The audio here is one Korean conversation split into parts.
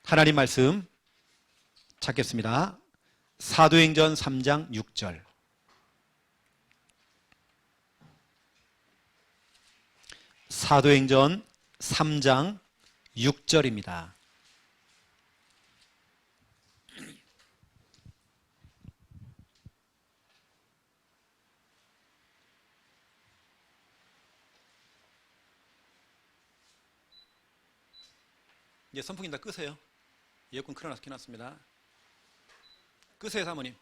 하나님 말씀 찾겠습니다. 사도행전 3장 6절. 사도행전 3장 6절입니다. 이제 선풍기 다 끄세요. 에어컨 틀어놔서 켜놨습니다. 끄세요, 사모님.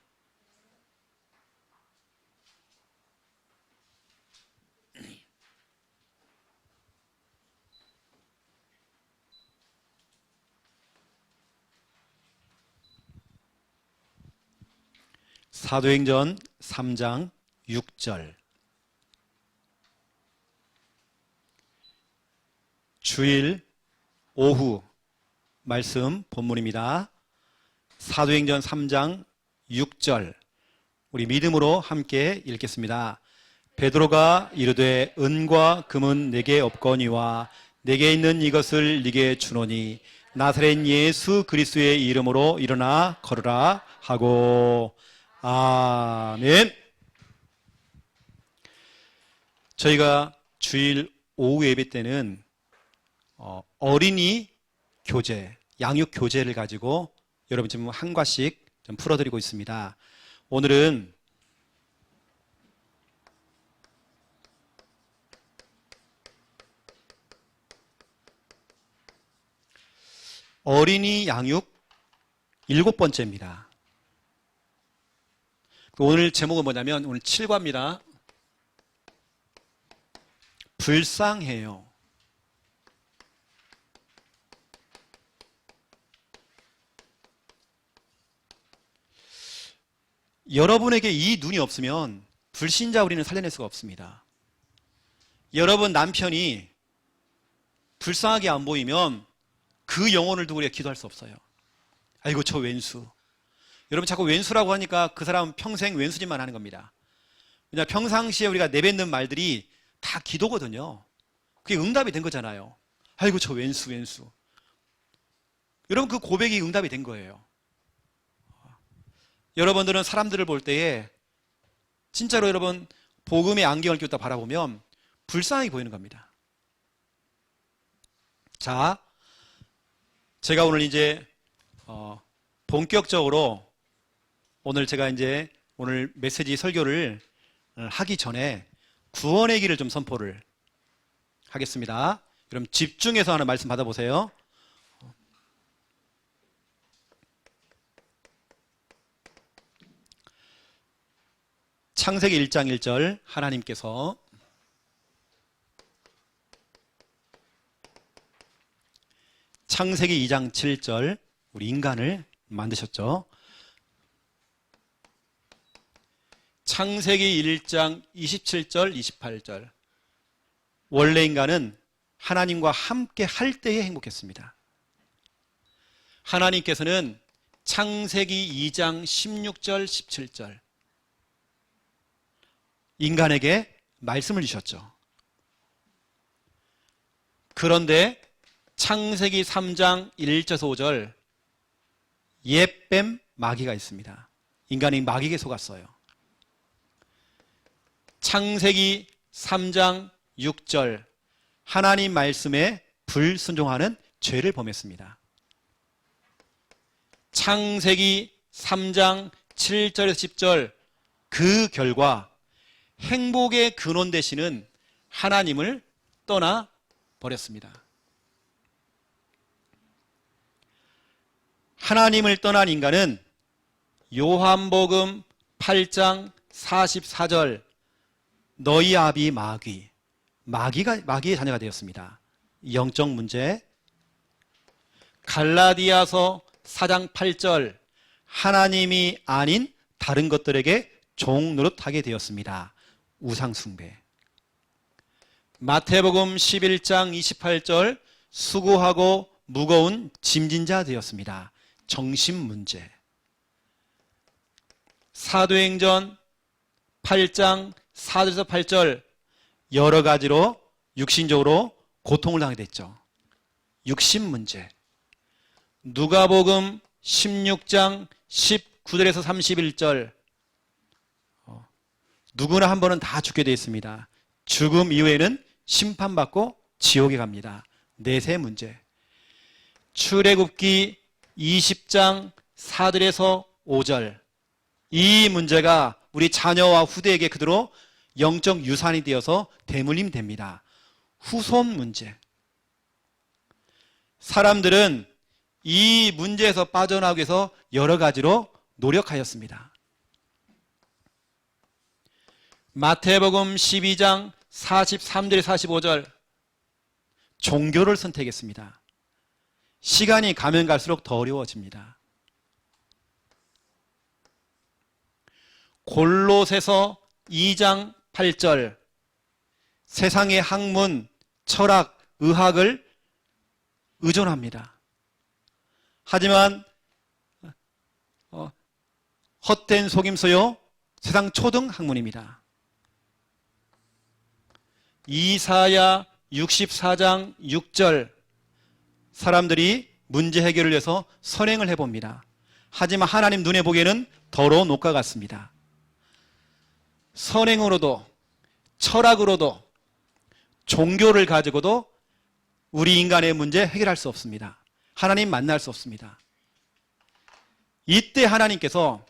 사도행전 3장 6절. 주일 오후 말씀 본문입니다. 사도행전 3장 6절. 우리 믿음으로 함께 읽겠습니다. 베드로가 이르되 은과 금은 내게 없거니와 내게 있는 이것을 네게 주노니 나사렛 예수 그리스도의 이름으로 일어나 걸으라 하고. 아멘. 저희가 주일 오후 예배 때는 어린이 교재, 양육 교재를 가지고 여러분 지금 한 과씩 좀 풀어드리고 있습니다. 오늘은 어린이 양육 7번째입니다. 오늘 제목은 뭐냐면 오늘 7과입니다. 불쌍해요. 여러분에게 이 눈이 없으면 불신자 우리는 살려낼 수가 없습니다. 여러분 남편이 불쌍하게 안 보이면 그 영혼을 두고 우리가 기도할 수 없어요. 아이고 저 왼수. 여러분 자꾸 왼수라고 하니까 그 사람은 평생 왼수짓만 하는 겁니다. 왜냐하면 평상시에 우리가 내뱉는 말들이 다 기도거든요. 그게 응답이 된 거잖아요. 아이고 저 왼수. 여러분 그 고백이 응답이 된 거예요. 여러분들은 사람들을 볼 때에 진짜로 여러분 복음의 안경을 꼈다 바라보면 불쌍하게 보이는 겁니다. 자, 제가 오늘 이제 본격적으로 오늘 제가 이제 오늘 메시지 설교를 하기 전에 구원의 길을 좀 선포를 하겠습니다. 그럼 집중해서 하는 말씀 받아보세요. 창세기 1장 1절 하나님께서 창세기 2장 7절 우리 인간을 만드셨죠. 창세기 1장 27절 28절 원래 인간은 하나님과 함께 할 때에 행복했습니다. 하나님께서는 창세기 2장 16절 17절 인간에게 말씀을 주셨죠. 그런데 창세기 3장 1절에서 5절 옛뱀 마귀가 있습니다. 인간이 마귀에게 속았어요. 창세기 3장 6절 하나님 말씀에 불순종하는 죄를 범했습니다. 창세기 3장 7절에서 10절 그 결과 행복의 근원 되시는 하나님을 떠나 버렸습니다. 하나님을 떠난 인간은 요한복음 8장 44절 너희 아비 마귀의 자녀가 되었습니다. 영적 문제. 갈라디아서 4장 8절 하나님이 아닌 다른 것들에게 종 노릇하게 되었습니다. 우상숭배. 마태복음 11장 28절 수고하고 무거운 짐진 자 되었습니다. 정신 문제. 사도행전 8장 4절에서 8절 여러 가지로 육신적으로 고통을 당하게 됐죠. 육신 문제. 누가복음 16장 19절에서 31절. 누구나 한 번은 다 죽게 되어 있습니다. 죽음 이후에는 심판받고 지옥에 갑니다. 넷의 문제. 출애굽기 20장 4절에서 5절. 이 문제가 우리 자녀와 후대에게 그대로 영적 유산이 되어서 대물림 됩니다. 후손 문제. 사람들은 이 문제에서 빠져나오기 위해서 여러 가지로 노력하였습니다. 마태복음 12장 43절 45절. 종교를 선택했습니다. 시간이 가면 갈수록 더 어려워집니다. 골로새서 2장 8절. 세상의 학문, 철학, 의학을 의존합니다. 하지만 헛된 속임수요, 세상 초등 학문입니다. 이사야 64장 6절. 사람들이 문제 해결을 위해서 선행을 해봅니다. 하지만 하나님 눈에 보기에는 더러운 옷과 같습니다. 선행으로도 철학으로도 종교를 가지고도 우리 인간의 문제 해결할 수 없습니다. 하나님 만날 수 없습니다. 이때 하나님께서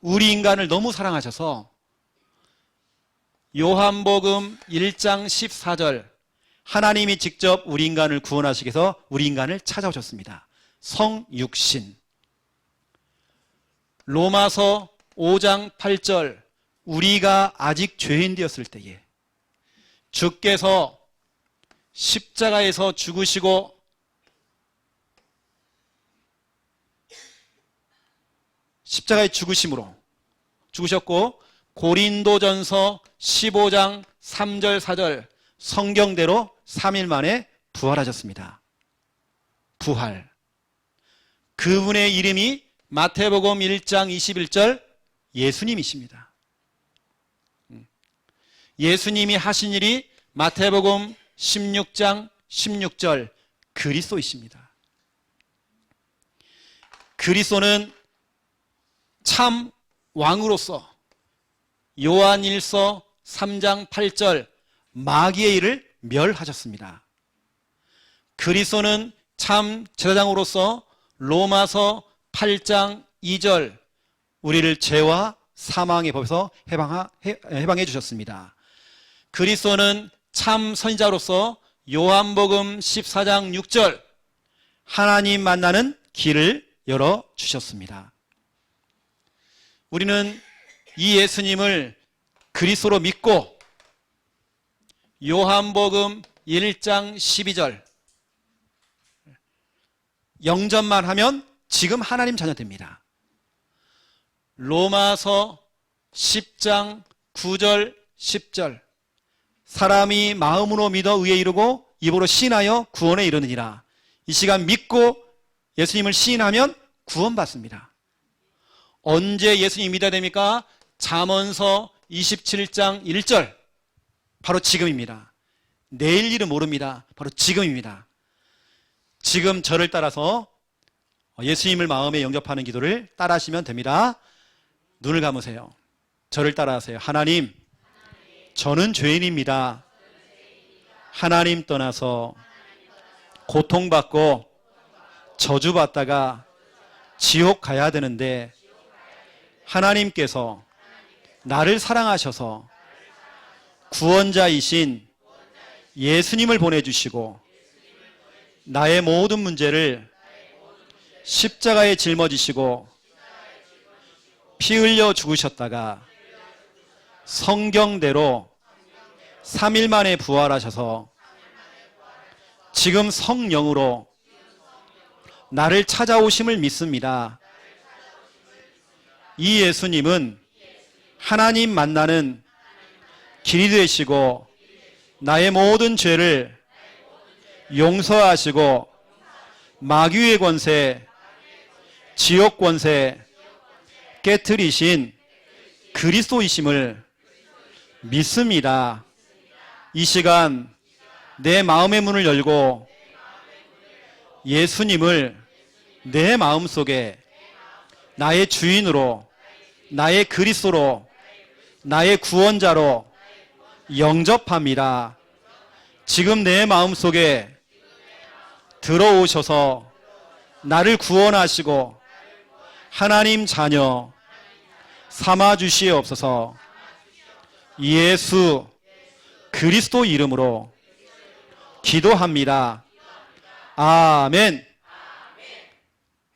우리 인간을 너무 사랑하셔서 요한복음 1장 14절, 하나님이 직접 우리 인간을 구원하시기 위해서 우리 인간을 찾아오셨습니다. 성육신. 로마서 5장 8절, 우리가 아직 죄인 되었을 때에 주께서 십자가에서 죽으시고 십자가의 죽으심으로 죽으셨고, 고린도전서 15장 3절 4절, 성경대로 3일 만에 부활하셨습니다. 부활. 그분의 이름이 마태복음 1장 21절 예수님이십니다. 예수님이 하신 일이 마태복음 16장 16절 그리스도이십니다. 그리스도는 참 왕으로서 요한일서 3장 8절 마귀의 일을 멸하셨습니다. 그리스도는 참 제사장으로서 로마서 8장 2절 우리를 죄와 사망의 법에서 해방해 주셨습니다. 그리스도는 참 선지자로서 요한복음 14장 6절 하나님 만나는 길을 열어주셨습니다. 우리는 이 예수님을 그리스도로 믿고 요한복음 1장 12절 영접만 하면 지금 하나님 자녀 됩니다. 로마서 10장 9절 10절 사람이 마음으로 믿어 의에 이르고 입으로 시인하여 구원에 이르느니라. 이 시간 믿고 예수님을 시인하면 구원받습니다. 언제 예수님 믿어야 됩니까? 잠언서 27장 1절 바로 지금입니다. 내일 일은 모릅니다. 바로 지금입니다. 지금 저를 따라서 예수님을 마음에 영접하는 기도를 따라하시면 됩니다. 눈을 감으세요. 저를 따라하세요. 하나님, 저는 죄인입니다. 하나님 떠나서 고통받고 저주받다가 지옥 가야 되는데 하나님께서 나를 사랑하셔서 구원자이신 예수님을 보내주시고 나의 모든 문제를 십자가에 짊어지시고 피 흘려 죽으셨다가 성경대로 3일 만에 부활하셔서 지금 성령으로 나를 찾아오심을 믿습니다. 이 예수님은 하나님 만나는 길이 되시고 나의 모든 죄를 용서하시고 마귀의 권세, 지옥 권세 깨트리신 그리스도이심을 믿습니다. 이 시간 내 마음의 문을 열고 예수님을 내 마음속에 나의 주인으로, 나의 그리스도로, 나의 구원자로 영접합니다. 지금 내 마음속에 들어오셔서 나를 구원하시고 하나님 자녀 삼아 주시옵소서. 예수 그리스도 이름으로 기도합니다. 아멘.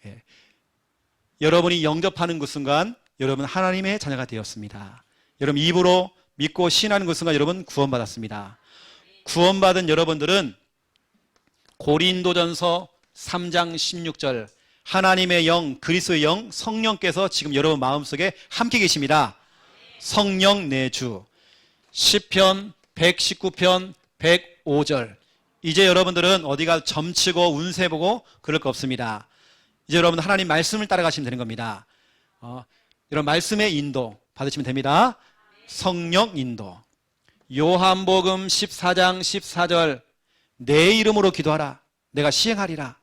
예. 여러분이 영접하는 그 순간 여러분 하나님의 자녀가 되었습니다. 여러분 입으로 믿고 신하는 그 순간 여러분 구원받았습니다. 구원받은 여러분들은 고린도전서 3장 16절 하나님의 영, 그리스도의 영, 성령께서 지금 여러분 마음속에 함께 계십니다. 성령 내주. 시편 119편 105절. 이제 여러분들은 어디가 점치고 운세 보고 그럴 거 없습니다. 이제 여러분 하나님 말씀을 따라가시면 되는 겁니다. 이런 말씀의 인도 받으시면 됩니다. 성령 인도. 요한복음 14장 14절 내 이름으로 기도하라. 내가 시행하리라.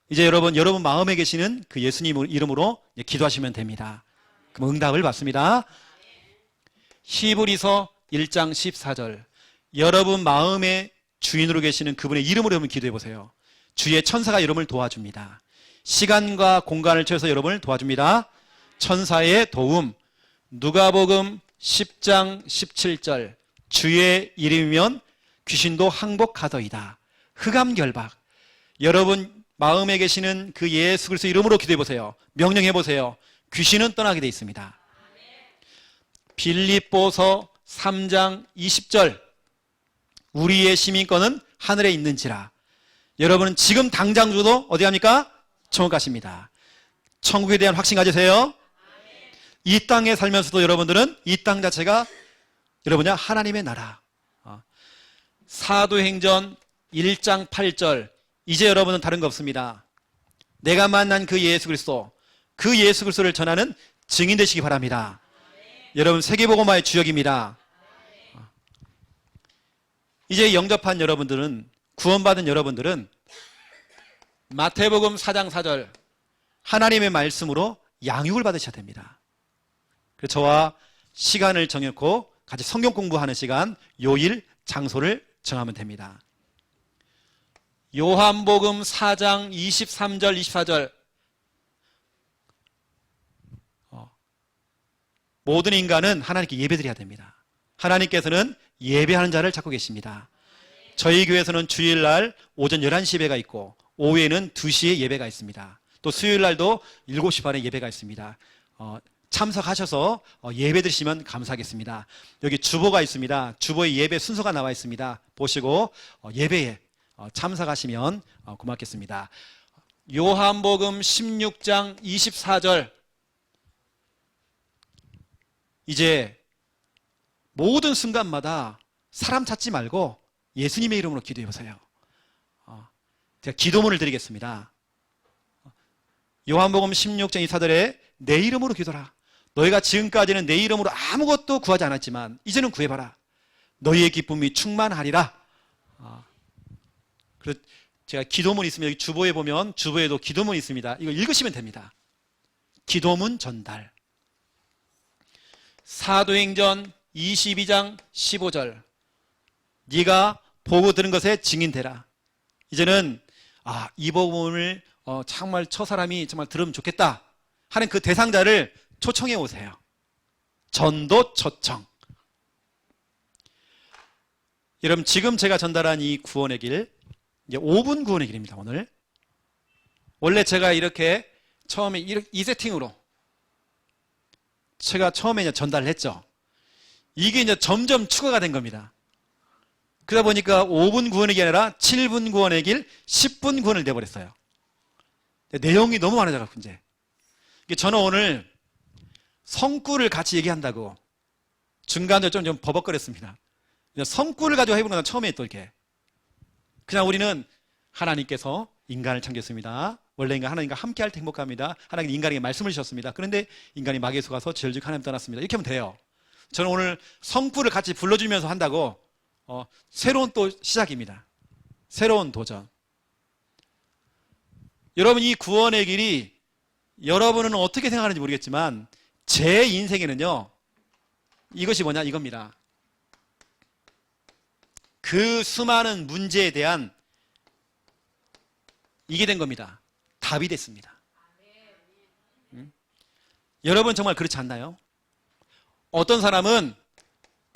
이제 여러분 마음에 계시는 그 예수님 이름으로 기도하시면 됩니다. 그럼 응답을 받습니다. 히브리서 1장 14절 여러분 마음의 주인으로 계시는 그분의 이름으로 여러분 기도해 보세요. 주의 천사가 여러분을 도와줍니다. 시간과 공간을 채워서 여러분을 도와줍니다. 천사의 도움. 누가복음 10장 17절 주의 이름이면 귀신도 항복하더이다. 흑암결박. 여러분 마음에 계시는 그 예수 그리스도 이름으로 기도해 보세요. 명령해 보세요. 귀신은 떠나게 돼 있습니다. 빌립보서 3장 20절 우리의 시민권은 하늘에 있는지라. 여러분은 지금 당장 줘도 어디 갑니까? 천국 가십니다. 천국에 대한 확신 가지세요. 이 땅에 살면서도 여러분들은 이 땅 자체가 여러분이 하나님의 나라. 사도행전 1장 8절 이제 여러분은 다른 거 없습니다. 내가 만난 그 예수 그리스도를 전하는 증인 되시기 바랍니다. 여러분 세계복음화의 주역입니다. 이제 영접한 여러분들은 구원받은 여러분들은 마태복음 4장 4절 하나님의 말씀으로 양육을 받으셔야 됩니다. 그래서 저와 시간을 정해놓고 같이 성경 공부하는 시간 요일 장소를 정하면 됩니다. 요한복음 4장 23절 24절 모든 인간은 하나님께 예배드려야 됩니다. 하나님께서는 예배하는 자를 찾고 계십니다. 저희 교회에서는 주일날 오전 11시 예배가 있고 오후에는 2시에 예배가 있습니다. 또 수요일날도 7시 반에 예배가 있습니다. 참석하셔서 예배 드리시면 감사하겠습니다. 여기 주보가 있습니다. 주보에 예배 순서가 나와 있습니다. 보시고 예배에 참석하시면 고맙겠습니다. 요한복음 16장 24절 이제 모든 순간마다 사람 찾지 말고 예수님의 이름으로 기도해 보세요. 제가 기도문을 드리겠습니다. 요한복음 16장 24절에 내 이름으로 기도하라. 너희가 지금까지는 내 이름으로 아무것도 구하지 않았지만 이제는 구해봐라. 너희의 기쁨이 충만하리라. 그래서 제가 기도문이 있으면 여기 주보에 보면 주보에도 기도문이 있습니다. 이거 읽으시면 됩니다. 기도문 전달. 사도행전 22장 15절 네가 보고 들은 것에 증인되라. 이제는 이 복음을 정말 저 사람이 정말 들으면 좋겠다 하는 그 대상자를 초청해 오세요. 전도 초청. 여러분 지금 제가 전달한 이 구원의 길 이제 5분 구원의 길입니다. 오늘 원래 제가 이렇게 처음에 이 세팅으로 제가 처음에 이제 전달을 했죠. 이게 이제 점점 추가가 된 겁니다. 그러다 보니까 5분 구원의 길이 아니라 7분 구원의 길, 10분 구원을 내버렸어요. 내용이 너무 많아져갖고 이제 저는 오늘 성구를 같이 얘기한다고 중간에 좀 버벅거렸습니다. 성구를 가지고 해보는 건 처음에 또 이렇게 그냥 우리는 하나님께서 인간을 창조했습니다. 원래 인간 하나님과 함께 할 때 행복합니다. 하나님 인간에게 말씀을 주셨습니다. 그런데 인간이 마귀에 속아서 죄를 지고 하나님 떠났습니다. 이렇게 하면 돼요. 저는 오늘 성구를 같이 불러주면서 한다고 새로운 또 시작입니다. 새로운 도전. 여러분, 이 구원의 길이 여러분은 어떻게 생각하는지 모르겠지만 제 인생에는요, 이것이 뭐냐, 이겁니다. 그 수많은 문제에 대한 이게 된 겁니다. 답이 됐습니다. 여러분 정말 그렇지 않나요? 어떤 사람은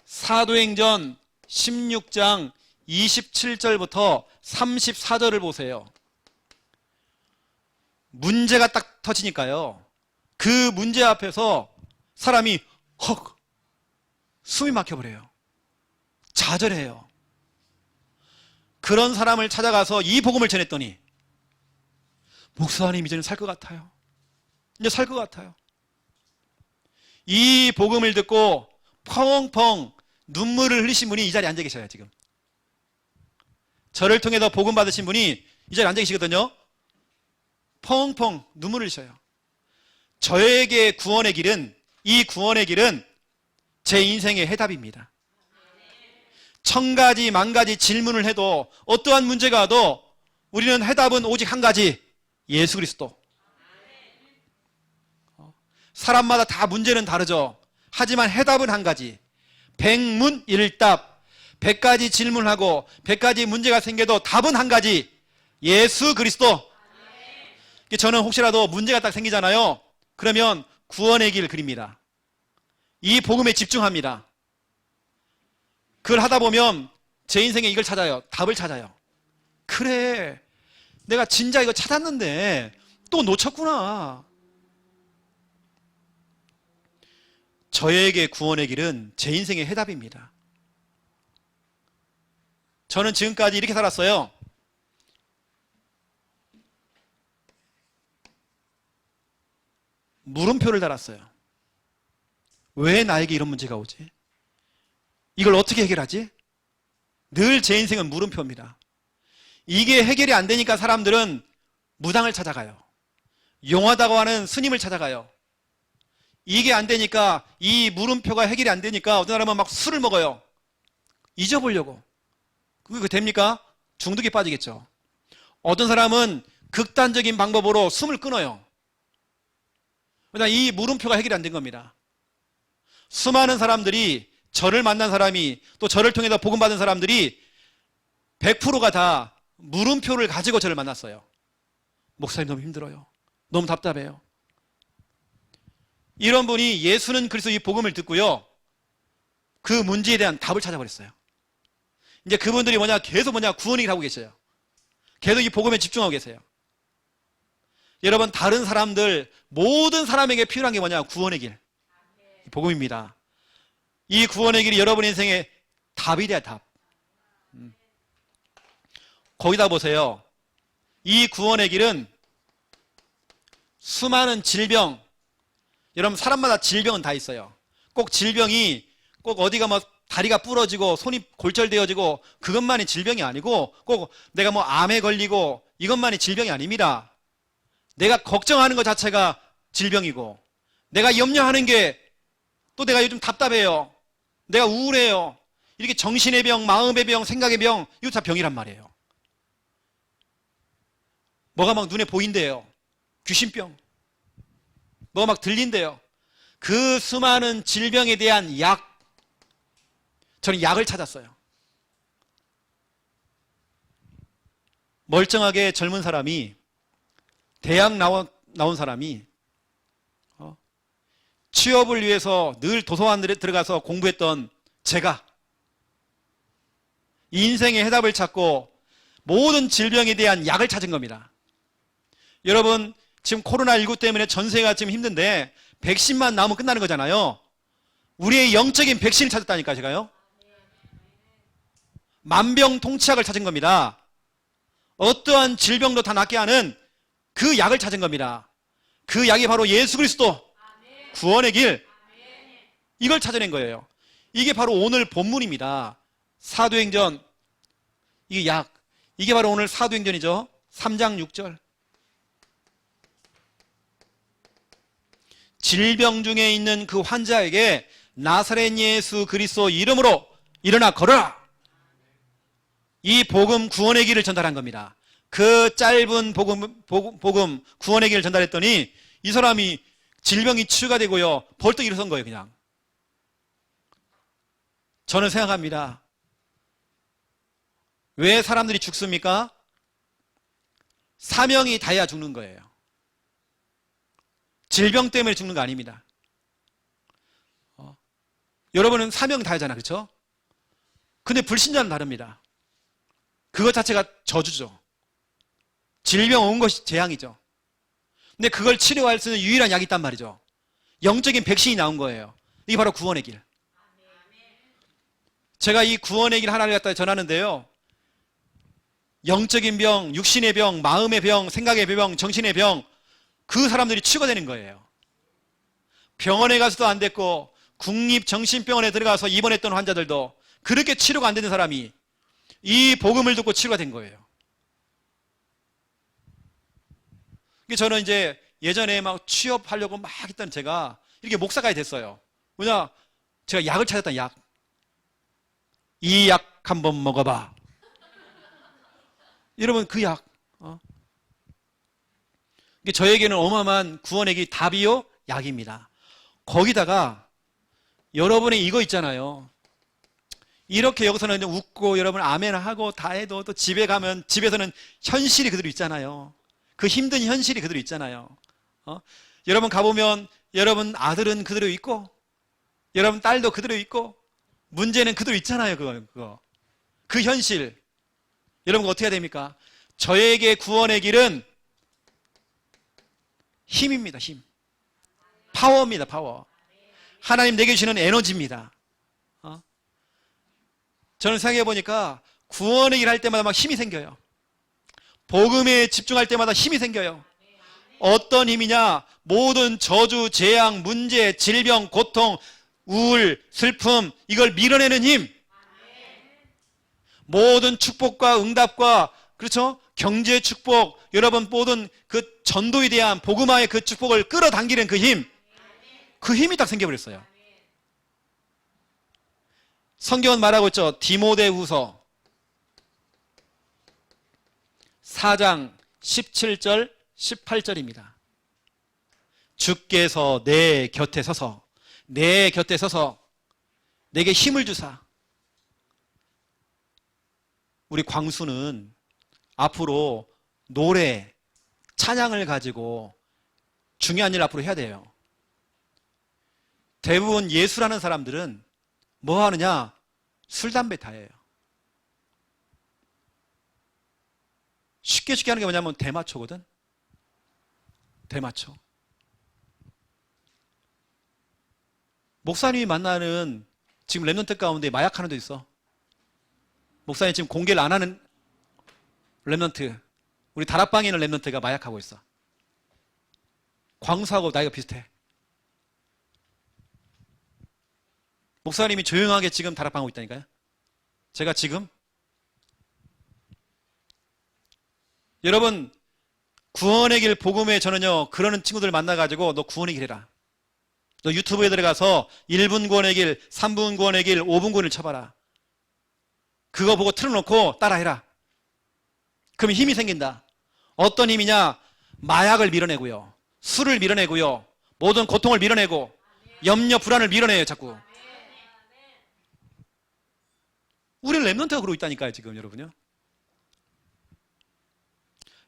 사도행전 16장 27절부터 34절을 보세요. 문제가 딱 터지니까요, 그 문제 앞에서 사람이 헉, 숨이 막혀버려요. 좌절해요. 그런 사람을 찾아가서 이 복음을 전했더니, 목사님 이제는 살 것 같아요. 이제 살 것 같아요. 이 복음을 듣고 펑펑 눈물을 흘리신 분이 이 자리에 앉아 계셔요. 지금 저를 통해서 복음 받으신 분이 이 자리에 앉아 계시거든요. 펑펑 눈물을 흘리셔요. 저에게 구원의 길은, 이 구원의 길은 제 인생의 해답입니다. 1000가지 만가지 질문을 해도, 어떠한 문제가 와도 우리는 해답은 오직 한 가지, 예수 그리스도. 사람마다 다 문제는 다르죠. 하지만 해답은 한 가지. 백문일답. 100가지 질문하고 100가지 문제가 생겨도 답은 한 가지, 예수 그리스도. 저는 혹시라도 문제가 딱 생기잖아요. 그러면 구원의 길 그립니다. 이 복음에 집중합니다. 그걸 하다 보면 제 인생에 이걸 찾아요. 답을 찾아요. 그래, 내가 진짜 이거 찾았는데 또 놓쳤구나. 저에게 구원의 길은 제 인생의 해답입니다. 저는 지금까지 이렇게 살았어요. 물음표를 달았어요. 왜 나에게 이런 문제가 오지? 이걸 어떻게 해결하지? 늘 제 인생은 물음표입니다. 이게 해결이 안 되니까 사람들은 무당을 찾아가요. 용하다고 하는 스님을 찾아가요. 이게 안 되니까, 이 물음표가 해결이 안 되니까 어떤 사람은 막 술을 먹어요. 잊어보려고. 그게 됩니까? 중독에 빠지겠죠. 어떤 사람은 극단적인 방법으로 숨을 끊어요. 그러나 이 물음표가 해결이 안 된 겁니다. 수많은 사람들이, 저를 만난 사람이, 또 저를 통해서 복음 받은 사람들이 100%가 다 물음표를 가지고 저를 만났어요. 목사님 너무 힘들어요. 너무 답답해요. 이런 분이 예수는 그리스도 이 복음을 듣고요, 그 문제에 대한 답을 찾아버렸어요. 이제 그분들이 계속 구원을 하고 계셔요. 계속 이 복음에 집중하고 계세요. 여러분, 다른 사람들, 모든 사람에게 필요한 게 구원의 길, 복음입니다. 이 구원의 길이 여러분 인생의 답이 돼야 답. 거기다 보세요. 이 구원의 길은 수많은 질병, 여러분 사람마다 질병은 다 있어요. 꼭 질병이 꼭 어디가 다리가 부러지고 손이 골절되어지고 그것만이 질병이 아니고, 꼭 내가 암에 걸리고 이것만이 질병이 아닙니다. 내가 걱정하는 것 자체가 질병이고, 내가 염려하는 게, 또 내가 요즘 답답해요, 내가 우울해요, 이렇게 정신의 병, 마음의 병, 생각의 병, 이거 다 병이란 말이에요. 뭐가 눈에 보인대요. 귀신병. 뭐가 들린대요. 그 수많은 질병에 대한 약, 저는 약을 찾았어요. 멀쩡하게 젊은 사람이, 대학 나온 사람이 취업을 위해서 늘 도서관에 들어가서 공부했던 제가 인생의 해답을 찾고 모든 질병에 대한 약을 찾은 겁니다. 여러분, 지금 코로나19 때문에 전 세계가 지금 힘든데 백신만 나오면 끝나는 거잖아요. 우리의 영적인 백신을 찾았다니까, 제가요. 만병통치약을 찾은 겁니다. 어떠한 질병도 다 낫게 하는 그 약을 찾은 겁니다. 그 약이 바로 예수 그리스도, 구원의 길, 이걸 찾아낸 거예요. 이게 바로 오늘 본문입니다. 사도행전, 이게 약, 이게 바로 오늘 사도행전이죠. 3장 6절. 질병 중에 있는 그 환자에게 나사렛 예수 그리스도 이름으로 일어나 걸어라. 이 복음 구원의 길을 전달한 겁니다. 그 짧은 복음, 구원의 길을 전달했더니 이 사람이 질병이 치유가 되고요. 벌떡 일어선 거예요, 그냥. 저는 생각합니다. 왜 사람들이 죽습니까? 사명이 다해야 죽는 거예요. 질병 때문에 죽는 거 아닙니다. 여러분은 사명 다하잖아, 그렇죠? 근데 불신자는 다릅니다. 그것 자체가 저주죠. 질병 온 것이 재앙이죠. 근데 그걸 치료할 수 있는 유일한 약이 있단 말이죠. 영적인 백신이 나온 거예요. 이게 바로 구원의 길. 제가 이 구원의 길 하나를 갖다 전하는데요. 영적인 병, 육신의 병, 마음의 병, 생각의 병, 정신의 병, 그 사람들이 치유가 되는 거예요. 병원에 가서도 안 됐고 국립정신병원에 들어가서 입원했던 환자들도 그렇게 치료가 안 되는 사람이 이 복음을 듣고 치료가 된 거예요. 저는 이제 예전에 막 취업하려고 막 했던 제가 이렇게 목사가 됐어요. 뭐냐? 제가 약을 찾았던 약. 이 약 한번 먹어봐. 여러분 그 약. 저에게는 어마어마한 구원의 길 답이요 약입니다. 거기다가 여러분의 이거 있잖아요. 이렇게 여기서는 웃고 여러분 아멘 하고 다 해도 또 집에 가면 집에서는 현실이 그대로 있잖아요. 그 힘든 현실이 그대로 있잖아요. 여러분 가보면 여러분 아들은 그대로 있고 여러분 딸도 그대로 있고 문제는 그대로 있잖아요. 그거. 그 현실. 여러분 어떻게 해야 됩니까? 저에게 구원의 길은 힘입니다. 힘. 파워입니다. 파워. 하나님 내게 주시는 에너지입니다. 저는 생각해 보니까 구원의 길 할 때마다 막 힘이 생겨요. 복음에 집중할 때마다 힘이 생겨요. 어떤 힘이냐? 모든 저주, 재앙, 문제, 질병, 고통, 우울, 슬픔 이걸 밀어내는 힘. 모든 축복과 응답과 그렇죠? 경제 축복, 여러분 모든 그 전도에 대한 복음화의 그 축복을 끌어당기는 그 힘. 그 힘이 딱 생겨버렸어요. 성경은 말하고 있죠. 디모데후서 4장 17절 18절입니다. 주께서 내 곁에 서서 내게 힘을 주사. 우리 광수는 앞으로 노래, 찬양을 가지고 중요한 일 앞으로 해야 돼요. 대부분 예술하는 사람들은 뭐 하느냐? 술, 담배 다예요. 쉽게 하는 게 뭐냐면 대마초거든. 대마초. 목사님이 만나는 지금 랩런트 가운데 마약하는 데 있어. 목사님 지금 공개를 안 하는 랩런트. 우리 다락방에 있는 랩런트가 마약하고 있어. 광수하고 나이가 비슷해. 목사님이 조용하게 지금 다락방하고 있다니까요. 제가 지금 여러분 구원의 길 복음에 저는요 그러는 친구들 만나가지고 너 구원의 길 해라. 너 유튜브에 들어가서 1분 구원의 길, 3분 구원의 길, 5분 구원을 쳐봐라. 그거 보고 틀어놓고 따라해라. 그러면 힘이 생긴다. 어떤 힘이냐? 마약을 밀어내고요. 술을 밀어내고요. 모든 고통을 밀어내고 염려, 불안을 밀어내요. 자꾸. 우리는 랩런트가 그러고 있다니까요. 지금 여러분요.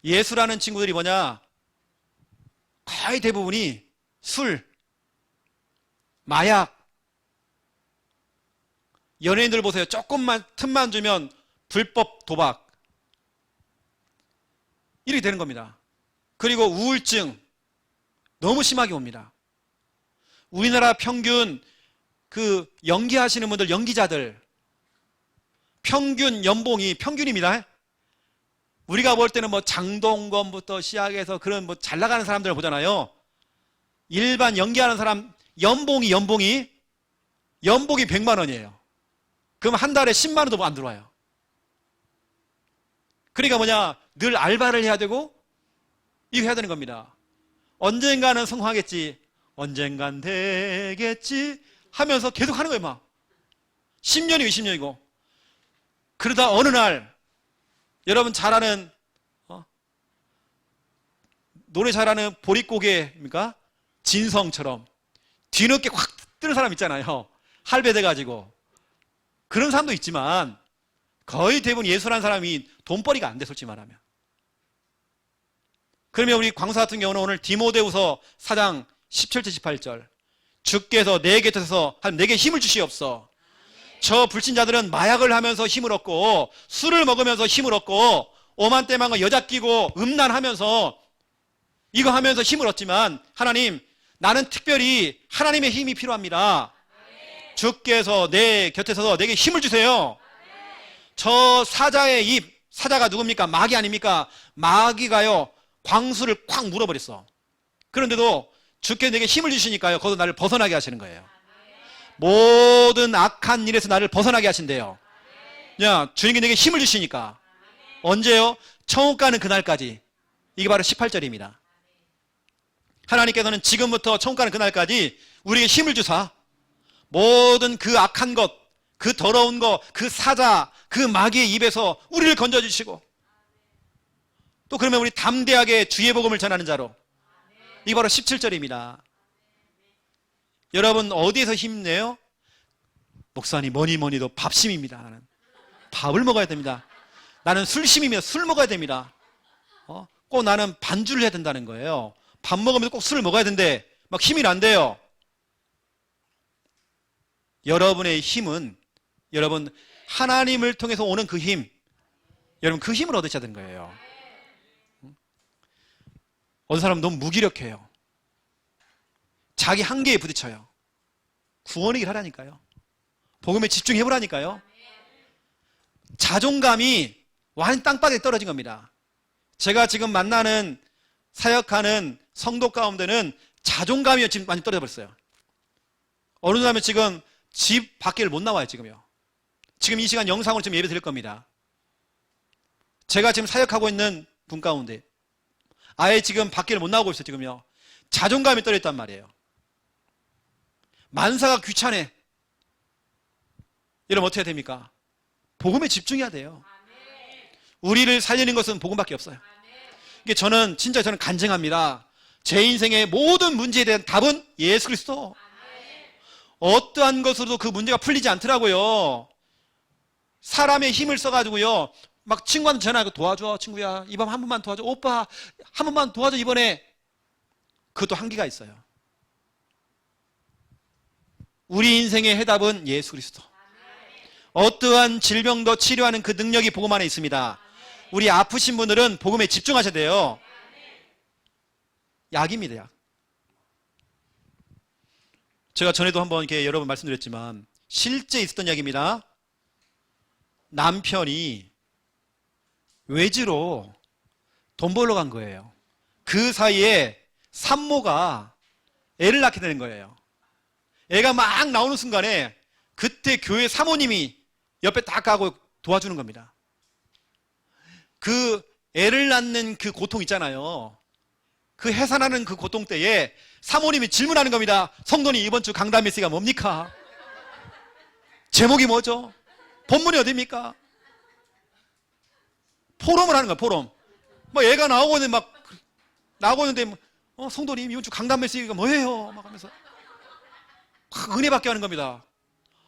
예수라는 친구들이 뭐냐? 거의 대부분이 술, 마약, 연예인들 보세요. 조금만 틈만 주면 불법 도박 이렇게 되는 겁니다. 그리고 우울증 너무 심하게 옵니다. 우리나라 평균 그 연기하시는 분들, 연기자들 평균 연봉이 평균입니다. 우리가 볼 때는 뭐 장동건부터 시작해서 그런 뭐 잘 나가는 사람들을 보잖아요. 일반 연기하는 사람 연봉이 100만 원이에요. 그럼 한 달에 10만 원도 안 들어와요. 그러니까 뭐냐? 늘 알바를 해야 되고 이거 해야 되는 겁니다. 언젠가는 성공하겠지. 언젠간 되겠지 하면서 계속 하는 거예요. 막 10년이고 20년이고. 그러다 어느 날 여러분 잘 아는 노래 잘하는 보릿고개입니까? 진성처럼 뒤늦게 확 뜨는 사람 있잖아요. 할배돼가지고. 그런 사람도 있지만 거의 대부분 예술한 사람이 돈벌이가 안 돼, 솔직히 말하면. 그러면 우리 광사 같은 경우는 오늘 디모데후서 4장 17절 18절 주께서 내 곁에서 한 내게 힘을 주시옵소서. 저 불신자들은 마약을 하면서 힘을 얻고 술을 먹으면서 힘을 얻고 오만때만과 여자 끼고 음란하면서 이거 하면서 힘을 얻지만 하나님, 나는 특별히 하나님의 힘이 필요합니다. 주께서 내 곁에 서서 내게 힘을 주세요. 저 사자의 입, 사자가 누굽니까? 마귀 아닙니까? 마귀가요 광수를 콱 물어버렸어. 그런데도 주께서 내게 힘을 주시니까요 거기서 나를 벗어나게 하시는 거예요. 모든 악한 일에서 나를 벗어나게 하신대요. 야, 주님께 내게 힘을 주시니까. 언제요? 천국 가는 그날까지. 이게 바로 18절입니다. 하나님께서는 지금부터 천국 가는 그날까지 우리에게 힘을 주사 모든 그 악한 것, 그 더러운 것, 그 사자, 그 마귀의 입에서 우리를 건져주시고 또 그러면 우리 담대하게 주의 복음을 전하는 자로. 이게 바로 17절입니다. 여러분 어디에서 힘내요? 목사님 뭐니뭐니도 밥심입니다. 나는 밥을 먹어야 됩니다. 나는 술심입니다. 술 먹어야 됩니다. 꼭 나는 반주를 해야 된다는 거예요. 밥 먹으면서 꼭 술을 먹어야 된대. 막 힘이 난대요. 여러분의 힘은 여러분 하나님을 통해서 오는 그 힘, 여러분 그 힘을 얻으셔야 되는 거예요. 어떤 사람은 너무 무기력해요. 자기 한계에 부딪혀요. 구원의 길 하라니까요. 복음에 집중해보라니까요. 자존감이 완전 땅바닥에 떨어진 겁니다. 제가 지금 만나는 사역하는 성도 가운데는 자존감이 지금 많이 떨어져 버렸어요. 어느 정도 하면 지금 집 밖을 못 나와요. 지금요. 지금 이 시간 영상으로 지금 예배 드릴 겁니다. 제가 지금 사역하고 있는 분 가운데 아예 지금 밖을 못 나오고 있어요. 지금요. 자존감이 떨어졌단 말이에요. 만사가 귀찮아. 여러분 어떻게 해야 됩니까? 복음에 집중해야 돼요. 우리를 살리는 것은 복음밖에 없어요. 이게 저는 간증합니다. 제 인생의 모든 문제에 대한 답은 예수 그리스도. 어떠한 것으로도 그 문제가 풀리지 않더라고요. 사람의 힘을 써가지고요. 막 친구한테 전화하고 도와줘 친구야. 이번 한 번만 도와줘. 오빠 한 번만 도와줘 이번에. 그것도 한계가 있어요. 우리 인생의 해답은 예수 그리스도. 어떠한 질병도 치료하는 그 능력이 복음 안에 있습니다. 우리 아프신 분들은 복음에 집중하셔야 돼요. 약입니다. 약. 제가 전에도 한번 이렇게 여러 번 말씀드렸지만 실제 있었던 이야기입니다. 남편이 외지로 돈 벌러 간 거예요. 그 사이에 산모가 애를 낳게 되는 거예요. 애가 막 나오는 순간에 그때 교회 사모님이 옆에 딱 가고 도와주는 겁니다. 그 애를 낳는 그 고통 있잖아요. 그 해산하는 그 고통 때에 사모님이 질문하는 겁니다. 성도님 이번 주 강단 메시지가 뭡니까? 제목이 뭐죠? 본문이 어디입니까? 포럼을 하는 거야. 포럼. 뭐 애가 나오고 있는데 막 나오고 있는데 성도님 이번 주 강단 메시지가 뭐예요? 막 하면서 막 은혜 받게 하는 겁니다.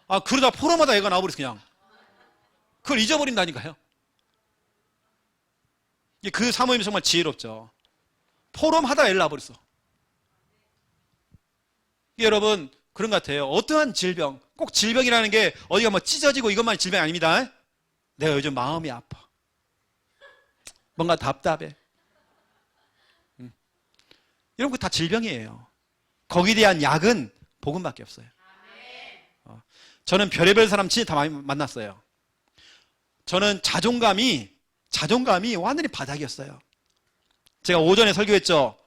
아 그러다 포럼마다 애가 나와버렸어 그냥. 그걸 잊어버린다니까요. 그 사모님이 정말 지혜롭죠. 포럼 하다가 애를 낳아버렸어. 여러분 그런 것 같아요. 어떠한 질병, 꼭 질병이라는 게 어디가 뭐 찢어지고 이것만이 질병이 아닙니다. 내가 요즘 마음이 아파. 뭔가 답답해. 이런 거 다 질병이에요. 거기에 대한 약은 복음밖에 없어요. 저는 별의별 사람 진짜 다 많이 만났어요. 저는 자존감이 완전히 바닥이었어요. 제가 오전에 설교했죠.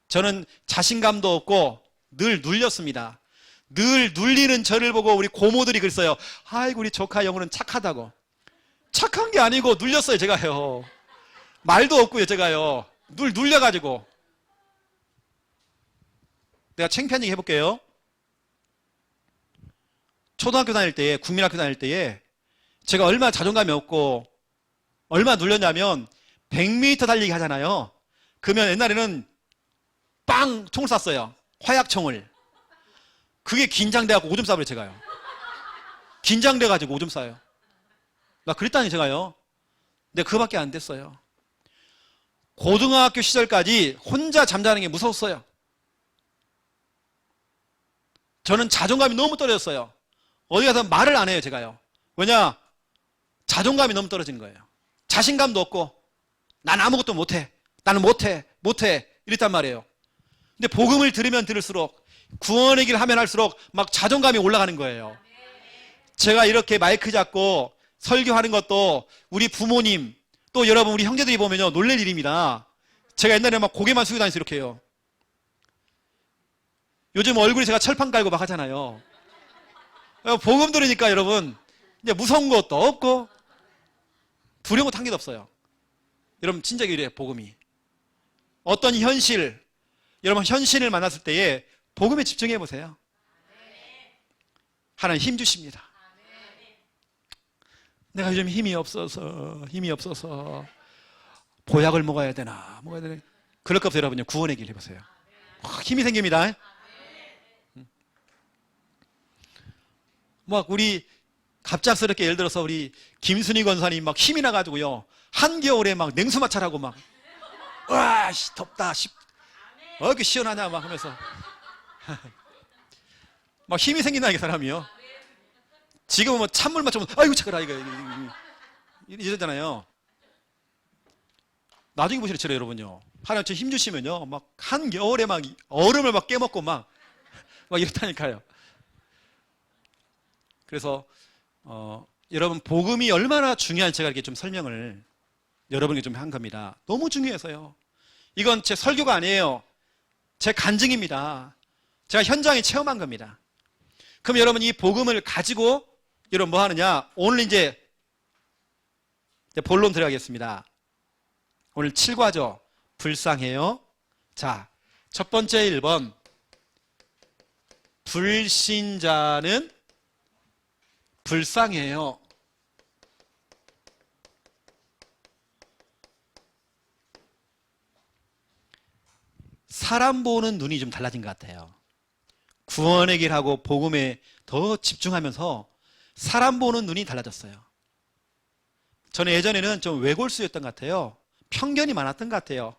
저는 자신감도 없고 늘 눌렸습니다. 늘 눌리는 저를 보고 우리 고모들이 그랬어요. 아이고 우리 조카 영혼은 착하다고. 착한 게 아니고 눌렸어요 제가요. 말도 없고요 제가요. 늘 눌려가지고. 내가 창피한 얘기 해볼게요. 초등학교 다닐 때에 국민학교 다닐 때에 제가 얼마나 자존감이 없고 얼마나 눌렸냐면 100m 달리기 하잖아요. 그러면 옛날에는 빵! 총을 쐈어요. 화약총을. 그게 긴장돼갖고 오줌 싸버려, 제가요. 긴장돼가지고 오줌 싸요. 나 그랬다니, 제가요. 근데 그거밖에 안 됐어요. 고등학교 시절까지 혼자 잠자는 게 무서웠어요. 저는 자존감이 너무 떨어졌어요. 어디 가서 말을 안 해요, 제가요. 왜냐? 자존감이 너무 떨어진 거예요. 자신감도 없고, 난 아무것도 못해. 나는 못해. 이랬단 말이에요. 근데 복음을 들으면 들을수록, 구원의 길 하면 할수록 막 자존감이 올라가는 거예요. 제가 이렇게 마이크 잡고 설교하는 것도 우리 부모님, 또 여러분 우리 형제들이 보면요, 놀랄 일입니다. 제가 옛날에 막 고개만 숙이고 다니면서 이렇게 해요. 요즘 얼굴에 제가 철판 깔고 막 하잖아요. 복음 들으니까 여러분, 이제 무서운 것도 없고, 두려운 것도 한 개도 없어요. 여러분, 진짜 이래요, 복음이. 어떤 현실, 여러분 현실을 만났을 때에 복음에 집중해 보세요. 하나님 힘 주십니다. 내가 요즘 힘이 없어서 보약을 먹어야 되나. 그럴 것 없어요, 여러분요. 구원의 길 해보세요. 힘이 생깁니다. 막 우리 갑작스럽게 예를 들어서 우리 김순희 권사님 막 힘이 나가지고요, 한겨울에 막 냉수 마찰하고 막, 와, 덥다, 이렇게 시원하냐 막 하면서 막 힘이 생긴다니까, 사람이요. 지금은 뭐 찬물 맞추면 아이고 차가라 이거 이러잖아요. 나중에 보시죠, 여러분요. 하나님 저 힘 주시면요, 막 한겨울에 막 얼음을 막 깨먹고 막 이렇다니까요. 그래서 여러분 복음이 얼마나 중요한지 제가 이렇게 좀 설명을 여러분에게 좀 한 겁니다. 너무 중요해서요. 이건 제 설교가 아니에요. 제 간증입니다. 제가 현장에 체험한 겁니다. 그럼 여러분 이 복음을 가지고 여러분 뭐 하느냐? 오늘 이제 본론 들어가겠습니다. 오늘 7과죠. 불쌍해요. 자, 첫 번째 1번. 불신자는 불쌍해요. 사람 보는 눈이 좀 달라진 것 같아요. 구원의 길하고 복음에 더 집중하면서 사람 보는 눈이 달라졌어요. 저는 예전에는 좀 외골수였던 것 같아요. 편견이 많았던 것 같아요.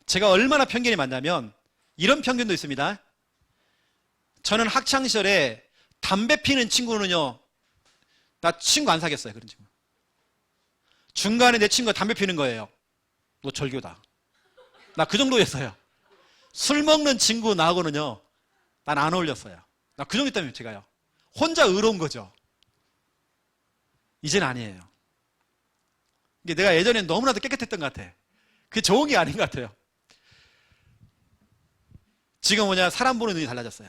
제가 얼마나 편견이 많냐면 이런 편견도 있습니다. 저는 학창시절에 담배 피는 친구는요, 나 친구 안 사귀었어요. 그런 친구. 중간에 내 친구가 담배 피는 거예요. 너 절교다. 나 그 정도였어요. 술 먹는 친구 나하고는요, 난 안 어울렸어요. 나 그 정도였다면 제가요. 혼자 의로운 거죠. 이제는 아니에요. 이게 내가 예전엔 너무나도 깨끗했던 것 같아. 그게 좋은 게 아닌 것 같아요. 지금 뭐냐, 사람 보는 눈이 달라졌어요.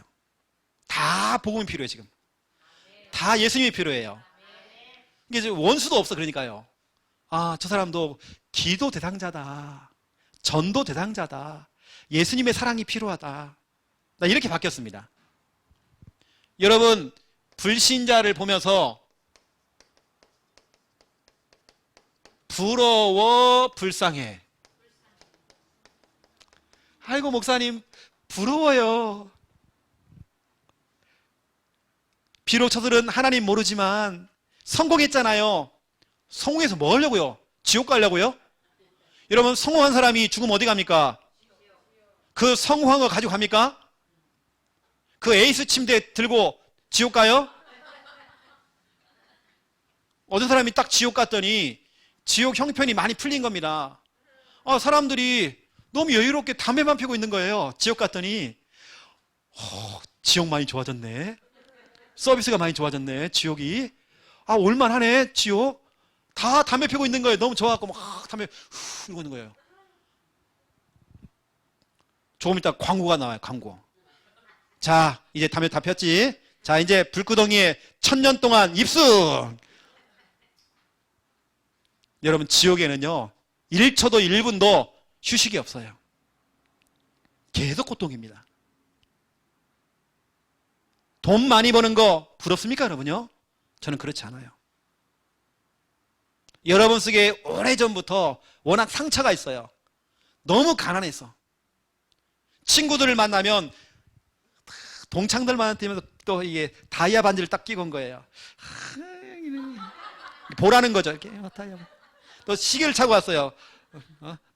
다 복음이 필요해, 지금. 다 예수님이 필요해요. 이게 지금 원수도 없어, 그러니까요. 아, 저 사람도 기도 대상자다. 전도 대상자다. 예수님의 사랑이 필요하다. 나 이렇게 바뀌었습니다. 여러분, 불신자를 보면서 부러워, 불쌍해. 아이고, 목사님, 부러워요. 비록 저들은 하나님 모르지만 성공했잖아요. 성공해서 뭐 하려고요? 지옥 가려고요? 여러분, 성공한 사람이 죽으면 어디 갑니까? 그 성공한 거 가지고 갑니까? 그 에이스 침대 들고 지옥 가요? 어떤 사람이 딱 지옥 갔더니 지옥 형편이 많이 풀린 겁니다. 사람들이 너무 여유롭게 담배만 피우고 있는 거예요. 지옥 갔더니 지옥 많이 좋아졌네. 서비스가 많이 좋아졌네. 지옥이. 올만하네. 지옥. 다 담배 피우고 있는 거예요. 너무 좋아갖고 막 담배 후 이러고 있는 거예요. 조금 이따 광고가 나와요. 광고. 자, 이제 담배 다 폈지? 자, 이제 불구덩이에 1000년 동안 입수. 여러분, 지옥에는요 1초도 1분도 휴식이 없어요. 계속 고통입니다. 돈 많이 버는 거 부럽습니까, 여러분요? 저는 그렇지 않아요. 여러분 속에 오래전부터 워낙 상처가 있어요. 너무 가난해서. 친구들을 만나면 동창들 만나면서 또 이게 다이아 반지를 딱 끼고 온 거예요. 보라는 거죠. 이렇게 다이아. 또 시계를 차고 왔어요.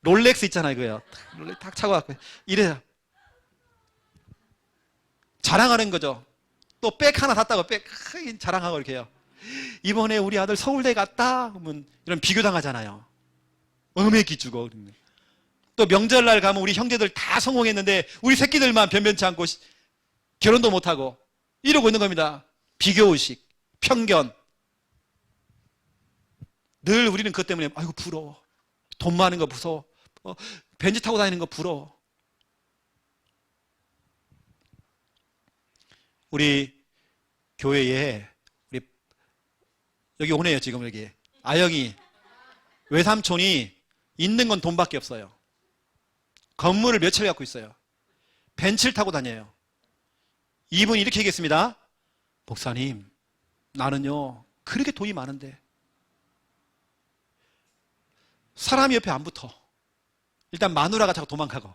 롤렉스 있잖아요, 그거요. 롤렉스 딱 차고 왔고 이래요. 자랑하는 거죠. 또 백 하나 샀다고 백 자랑하고 이렇게 해요. 이번에 우리 아들 서울대 갔다 그러면 이런 비교당하잖아요. 음액이 주고. 또 명절날 가면 우리 형제들 다 성공했는데 우리 새끼들만 변변치 않고 결혼도 못하고 이러고 있는 겁니다. 비교의식, 편견. 늘 우리는 그것 때문에 아이고 부러워. 돈 많은 거 무서워. 벤츠 타고 다니는 거 부러워. 우리 교회에 우리 여기 오네요. 지금 여기 아영이 외삼촌이 있는 건 돈밖에 없어요. 건물을 몇 채를 갖고 있어요. 벤츠를 타고 다녀요. 이분이 이렇게 얘기했습니다. 목사님, 나는요 그렇게 돈이 많은데 사람이 옆에 안 붙어. 일단 마누라가 자꾸 도망가고.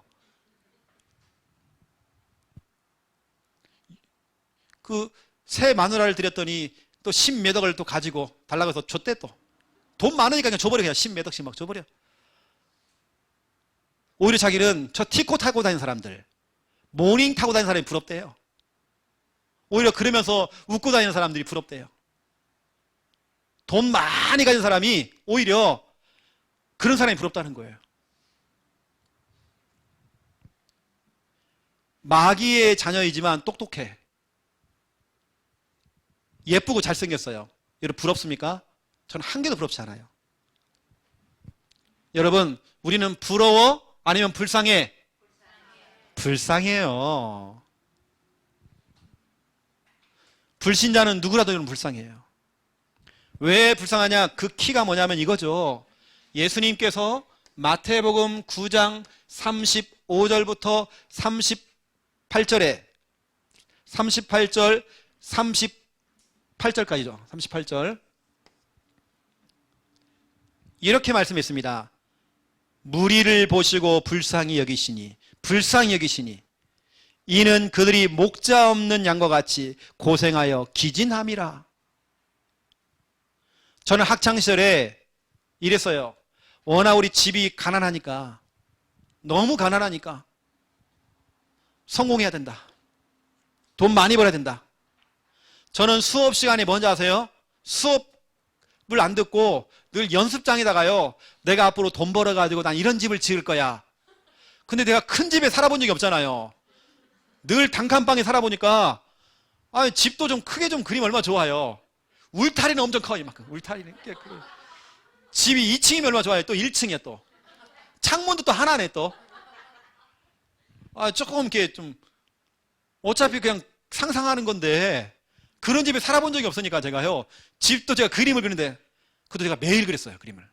그 새 마누라를 드렸더니 또 10몇 억을 또 가지고 달라고 해서 줬대 또. 돈 많으니까 그냥 줘버려. 그냥 10몇 억씩 막 줘버려. 오히려 자기는 저 티코 타고 다니는 사람들, 모닝 타고 다니는 사람이 부럽대요. 오히려 그러면서 웃고 다니는 사람들이 부럽대요. 돈 많이 가진 사람이 오히려 그런 사람이 부럽다는 거예요. 마귀의 자녀이지만 똑똑해. 예쁘고 잘생겼어요. 여러분 부럽습니까? 저는 한 개도 부럽지 않아요. 여러분 우리는 부러워? 아니면 불쌍해? 불쌍해요. 불신자는 누구라도 여러분 불쌍해요. 왜 불쌍하냐? 그 키가 뭐냐면 이거죠. 예수님께서 마태복음 9장 35절부터 38절에 38절 38절까지죠. 38절 이렇게 말씀했습니다. 무리를 보시고 불쌍히 여기시니 이는 그들이 목자 없는 양과 같이 고생하여 기진함이라. 저는 학창시절에 이랬어요. 워낙 우리 집이 가난하니까, 너무 가난하니까 성공해야 된다. 돈 많이 벌어야 된다. 저는 수업 시간에 뭔지 아세요? 수업을 안 듣고 늘 연습장에다가요, 내가 앞으로 돈 벌어가지고 난 이런 집을 지을 거야. 근데 내가 큰 집에 살아본 적이 없잖아요. 늘 단칸방에 살아보니까 집도 좀 크게 좀 그리면 얼마나 좋아요. 울타리는 엄청 커. 이만큼 울타리는 집이 2층이면 얼마나 좋아요. 또 1층이야 또. 창문도 또 하나네 또. 조금 이렇게 좀 어차피 그냥 상상하는 건데 그런 집에 살아본 적이 없으니까 제가요. 집도 제가 그림을 그리는데 그것도 제가 매일 그렸어요. 그림을.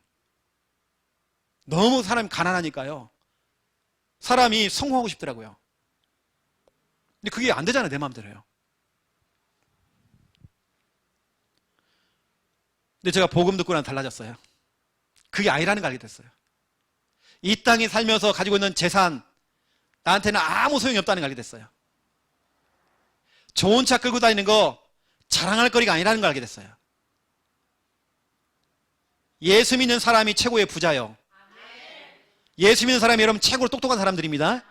너무 사람이 가난하니까요. 사람이 성공하고 싶더라고요. 근데 그게 안 되잖아요. 내 마음대로요. 근데 제가 복음 듣고 나서 달라졌어요. 그게 아니라는 걸 알게 됐어요. 이 땅에 살면서 가지고 있는 재산, 나한테는 아무 소용이 없다는 걸 알게 됐어요. 좋은 차 끌고 다니는 거 자랑할 거리가 아니라는 걸 알게 됐어요. 예수 믿는 사람이 최고의 부자요. 예수 믿는 사람이 여러분 최고로 똑똑한 사람들입니다.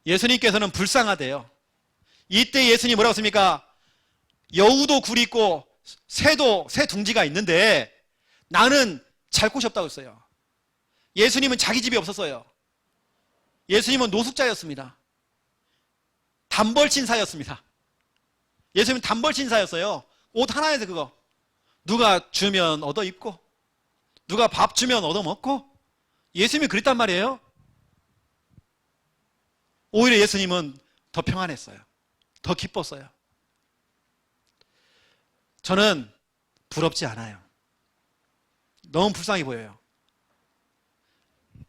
예수님께서는 불쌍하대요. 이때 예수님이 뭐라고 했습니까? 여우도 굴이 있고 새 둥지가 있는데 나는 잘 곳이 없다고 했어요. 예수님은 자기 집이 없었어요. 예수님은 노숙자였습니다. 단벌신사였습니다. 예수님은 단벌신사였어요. 옷 하나에서 그거 누가 주면 얻어 입고 누가 밥 주면 얻어 먹고 예수님이 그랬단 말이에요. 오히려 예수님은 더 평안했어요. 더 기뻤어요. 저는 부럽지 않아요. 너무 불쌍해 보여요.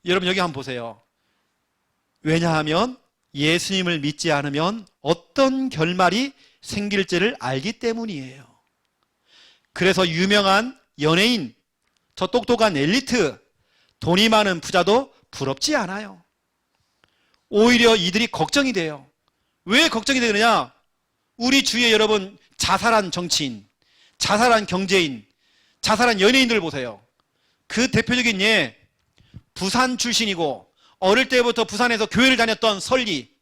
여러분 여기 한번 보세요. 왜냐하면 예수님을 믿지 않으면 어떤 결말이 생길지를 알기 때문이에요. 그래서 유명한 연예인, 저 똑똑한 엘리트, 돈이 많은 부자도 부럽지 않아요. 오히려 이들이 걱정이 돼요. 왜 걱정이 되느냐? 우리 주위에 여러분 자살한 정치인, 자살한 경제인, 자살한 연예인들 보세요. 그 대표적인 예, 부산 출신이고 어릴 때부터 부산에서 교회를 다녔던 설리.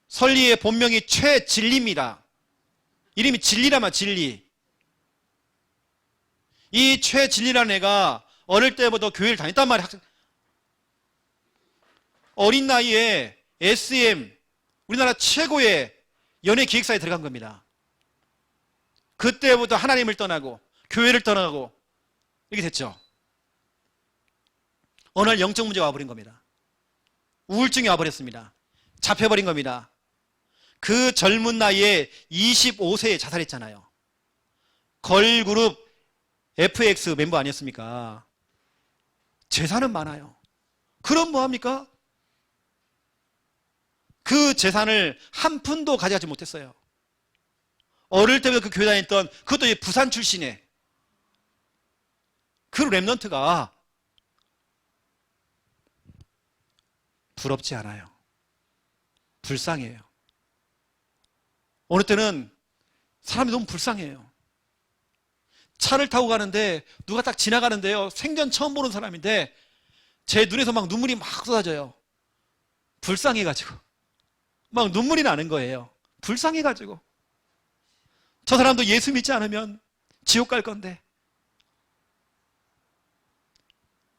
설리의 본명이 최진리입니다. 이름이 진리라마 진리. 이 최진리라는 애가 어릴 때부터 교회를 다녔단 말이야. 어린 나이에 SM, 우리나라 최고의 연예 기획사에 들어간 겁니다. 그때부터 하나님을 떠나고 교회를 떠나고 이렇게 됐죠. 어느 날 영적 문제가 와버린 겁니다. 우울증이 와버렸습니다. 잡혀버린 겁니다. 그 젊은 나이에 25세에 자살했잖아요. 걸그룹 FX 멤버 아니었습니까? 재산은 많아요. 그럼 뭐합니까? 그 재산을 한 푼도 가져가지 못했어요. 어릴 때부터 그 교회 다녔던, 그것도 부산 출신의 그 랩런트가 부럽지 않아요. 불쌍해요. 어느 때는 사람이 너무 불쌍해요. 차를 타고 가는데 누가 딱 지나가는데요, 생전 처음 보는 사람인데 제 눈에서 막 눈물이 막 쏟아져요. 불쌍해가지고 막 눈물이 나는 거예요. 불쌍해가지고. 저 사람도 예수 믿지 않으면 지옥 갈 건데.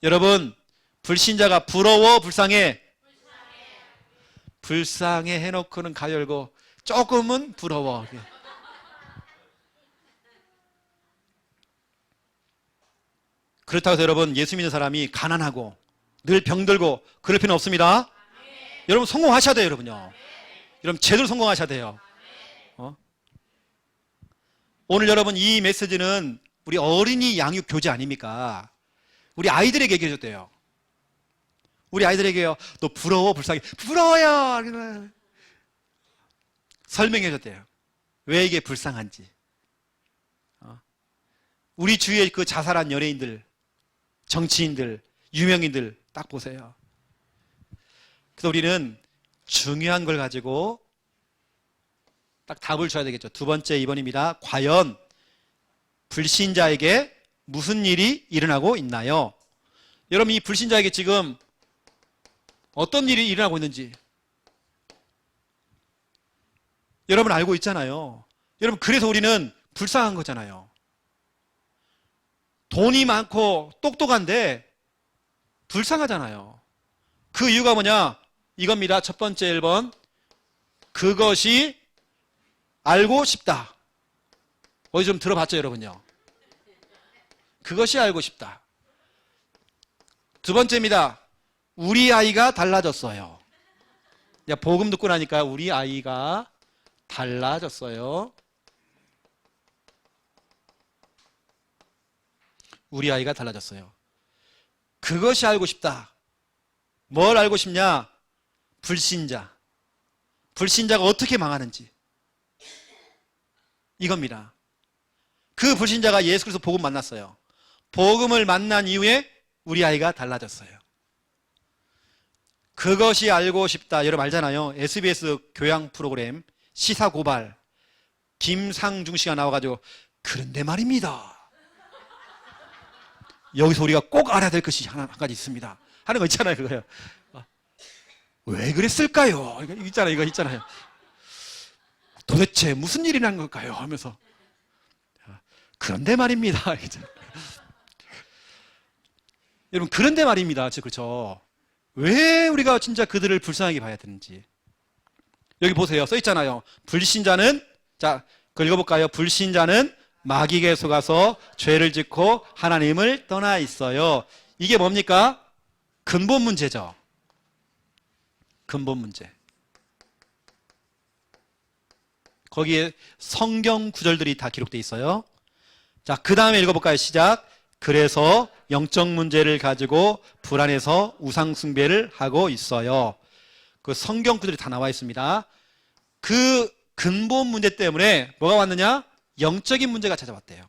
여러분, 불신자가 부러워 불쌍해? 불쌍해 해놓고는 가열고 조금은 부러워. 그렇다고 해서 여러분, 예수 믿는 사람이 가난하고 늘 병들고 그럴 필요는 없습니다. 여러분 성공하셔야 돼요. 여러분요. 여러분 제대로 성공하셔야 돼요. 오늘 여러분 이 메시지는 우리 어린이 양육 교재 아닙니까? 우리 아이들에게 얘기해줬대요. 우리 아이들에게요. 너 부러워 불쌍해? 부러워요. 설명해줬대요. 왜 이게 불쌍한지. 우리 주위에 그 자살한 연예인들, 정치인들, 유명인들 딱 보세요. 그래서 우리는 중요한 걸 가지고 딱 답을 줘야 되겠죠. 두 번째 2번입니다. 과연 불신자에게 무슨 일이 일어나고 있나요? 여러분 이 불신자에게 지금 어떤 일이 일어나고 있는지 여러분 알고 있잖아요. 여러분 그래서 우리는 불쌍한 거잖아요. 돈이 많고 똑똑한데 불쌍하잖아요. 그 이유가 뭐냐? 이겁니다. 첫 번째 1번. 그것이 알고 싶다. 어디 좀 들어봤죠, 여러분요? 그것이 알고 싶다. 두 번째입니다. 우리 아이가 달라졌어요. 야, 복음 듣고 나니까 우리 아이가 달라졌어요. 우리 아이가 달라졌어요. 그것이 알고 싶다. 뭘 알고 싶냐? 불신자. 불신자가 어떻게 망하는지. 이겁니다. 그 불신자가 예수 그리스도 복음 만났어요. 복음을 만난 이후에 우리 아이가 달라졌어요. 그것이 알고 싶다. 여러분 알잖아요. SBS 교양 프로그램 시사고발 김상중 씨가 나와가지고 그런데 말입니다. 여기서 우리가 꼭 알아야 될 것이 한 가지 있습니다. 하는 거 있잖아요. 그거요. 왜 그랬을까요? 이거 있잖아요. 도대체 무슨 일이 난 걸까요? 하면서 그런데 말입니다. 여러분 그런데 말입니다. 그렇죠? 왜 우리가 진짜 그들을 불쌍하게 봐야 되는지. 여기 보세요. 써 있잖아요. 불신자는, 자, 그걸 읽어볼까요? 불신자는 마귀에게 속아서 죄를 짓고 하나님을 떠나 있어요. 이게 뭡니까? 근본 문제죠. 근본 문제. 거기에 성경 구절들이 다 기록되어 있어요. 자, 그 다음에 읽어볼까요? 시작. 그래서 영적 문제를 가지고 불안해서 우상 숭배를 하고 있어요. 그 성경 구절이 다 나와 있습니다. 그 근본 문제 때문에 뭐가 왔느냐? 영적인 문제가 찾아왔대요.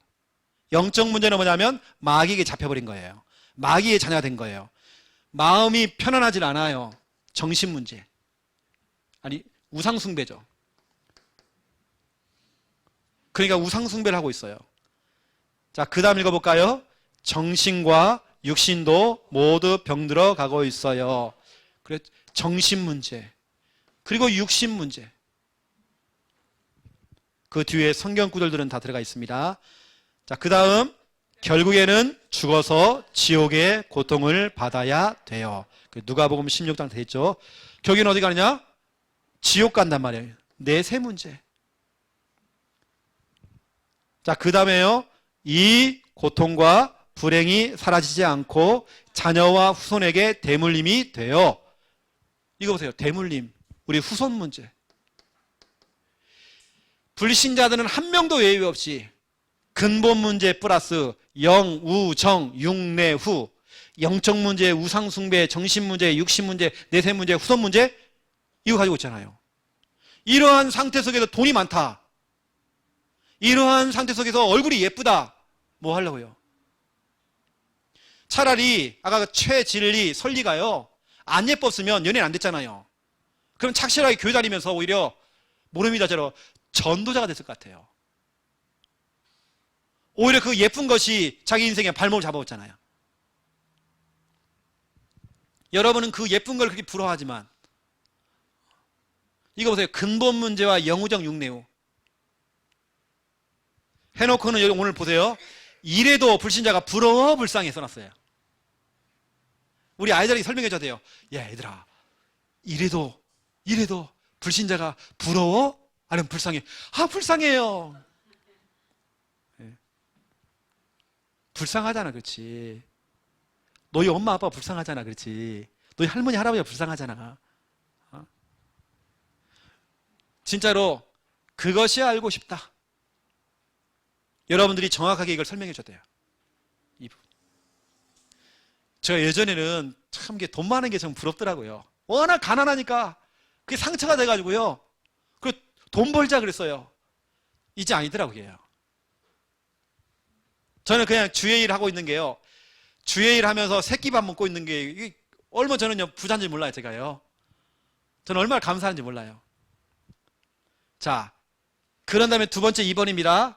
영적 문제는 뭐냐면 마귀에게 잡혀버린 거예요. 마귀의 자녀가 된 거예요. 마음이 편안하질 않아요. 정신 문제. 아니, 우상숭배죠. 그러니까 우상숭배를 하고 있어요. 자, 그 다음 읽어볼까요? 정신과 육신도 모두 병들어 가고 있어요. 그래, 정신 문제. 그리고 육신 문제. 그 뒤에 성경 구절들은 다 들어가 있습니다. 자, 그 다음 결국에는 죽어서 지옥의 고통을 받아야 돼요. 누가복음 16장 돼 있죠. 결국에는 어디 가느냐? 지옥 간단 말이에요. 내세 문제. 자, 그 다음에요. 이 고통과 불행이 사라지지 않고 자녀와 후손에게 대물림이 돼요. 이거 보세요. 대물림. 우리 후손 문제. 불신자들은 한 명도 예외 없이 근본 문제 플러스 영, 우, 정, 육, 내, 후, 영적 문제, 우상 숭배, 정신 문제, 육신 문제, 내세 문제, 후손 문제, 이거 가지고 있잖아요. 이러한 상태 속에서 돈이 많다. 이러한 상태 속에서 얼굴이 예쁘다. 뭐 하려고요? 차라리 아까 그 최진리, 설리가요, 안 예뻤으면 연예인 안 됐잖아요. 그럼 착실하게 교회 다니면서 오히려 모릅니다처럼 전도자가 됐을 것 같아요. 오히려 그 예쁜 것이 자기 인생의 발목을 잡아왔잖아요. 여러분은 그 예쁜 걸 그렇게 부러워하지만 이거 보세요. 근본 문제와 영우정 육내우. 해놓고는 오늘 보세요. 이래도 불신자가 부러워 불쌍해 써놨어요. 우리 아이들에게 설명해 줘야 돼요. 야, 얘들아, 이래도 불신자가 부러워? 아니면 불쌍해? 아, 불쌍해요. 네. 불쌍하잖아, 그렇지. 너희 엄마 아빠가 불쌍하잖아, 그렇지. 너희 할머니 할아버지가 불쌍하잖아. 어? 진짜로 그것이 알고 싶다. 여러분들이 정확하게 이걸 설명해 줘야 돼요. 이 부분. 제가 예전에는 참 돈 많은 게 좀 부럽더라고요. 워낙 가난하니까 그게 상처가 돼가지고요. 돈 벌자 그랬어요. 이제 아니더라고요. 저는 그냥 주의 일 하고 있는 게요. 주의 일 하면서 새끼밥 먹고 있는 게 이게 얼마나 저는요 부자인지 몰라요, 제가요. 저는 얼마나 감사한지 몰라요. 자, 그런 다음에 두 번째 2번입니다.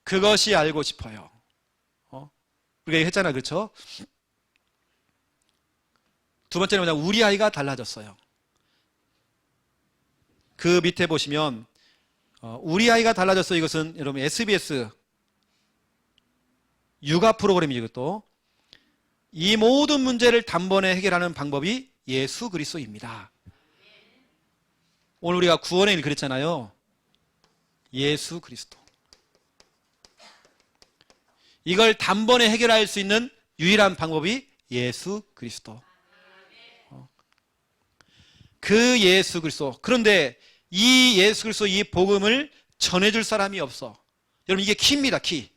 그것이 알고 싶어요. 우리가 했잖아, 그렇죠? 두 번째는 뭐냐? 우리 아이가 달라졌어요. 그 밑에 보시면 우리 아이가 달라졌어요. 이것은 여러분 SBS 육아 프로그램이죠. 이것도 이 모든 문제를 단번에 해결하는 방법이 예수 그리스도입니다. 오늘 우리가 구원의 일 그랬잖아요. 예수 그리스도. 이걸 단번에 해결할 수 있는 유일한 방법이 예수 그리스도. 그 예수 그리스도. 그런데 이 예수 그리스도 이 복음을 전해줄 사람이 없어. 여러분 이게 키입니다, 키.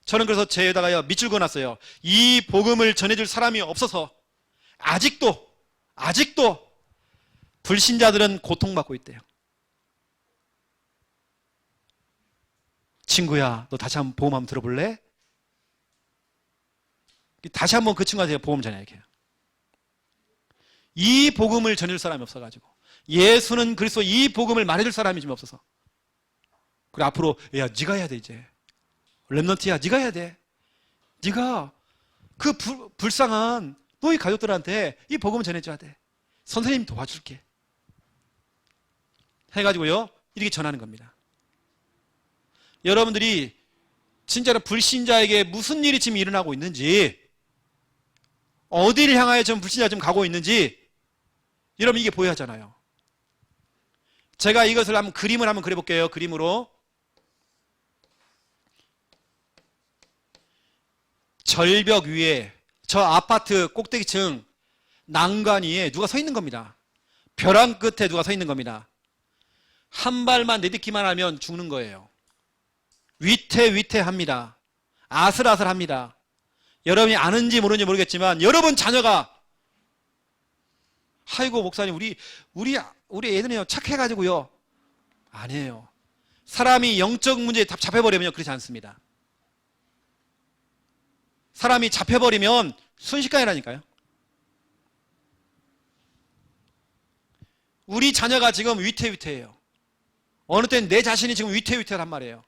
저는 그래서 제에다가요 밑줄 그어놨어요. 이 복음을 전해줄 사람이 없어서 아직도 불신자들은 고통받고 있대요. 친구야, 너 다시 한번 복음 한번 들어볼래? 다시 한번 그 친구한테 복음 전해야겠어요. 이 복음을 전해줄 사람이 없어가지고 예수는 그리스도 이 복음을 말해줄 사람이 좀 없어서 그래 앞으로 야 네가 해야 돼 이제 렘넌트야 네가 해야 돼. 네가 그 불쌍한 너희 가족들한테 이 복음을 전해줘야 돼. 선생님이 도와줄게 해가지고요 이렇게 전하는 겁니다. 여러분들이 진짜로 불신자에게 무슨 일이 지금 일어나고 있는지 어디를 향하여 좀 불신자가 좀 가고 있는지 여러분 이게 보여야 하잖아요. 제가 이것을 한번 그림을 한번 그려볼게요. 그림으로 절벽 위에 저 아파트 꼭대기층 난간 위에 누가 서 있는 겁니다. 벼랑 끝에 누가 서 있는 겁니다. 한 발만 내딛기만 하면 죽는 거예요. 위태위태합니다. 아슬아슬합니다. 여러분이 아는지 모르는지 모르겠지만 여러분 자녀가 아이고 목사님 우리 애들은요 착해가지고요. 아니에요. 사람이 영적 문제에 잡혀버리면 그렇지 않습니다. 사람이 잡혀버리면 순식간이라니까요. 우리 자녀가 지금 위태위태해요. 어느 때는 내 자신이 지금 위태위태란 말이에요.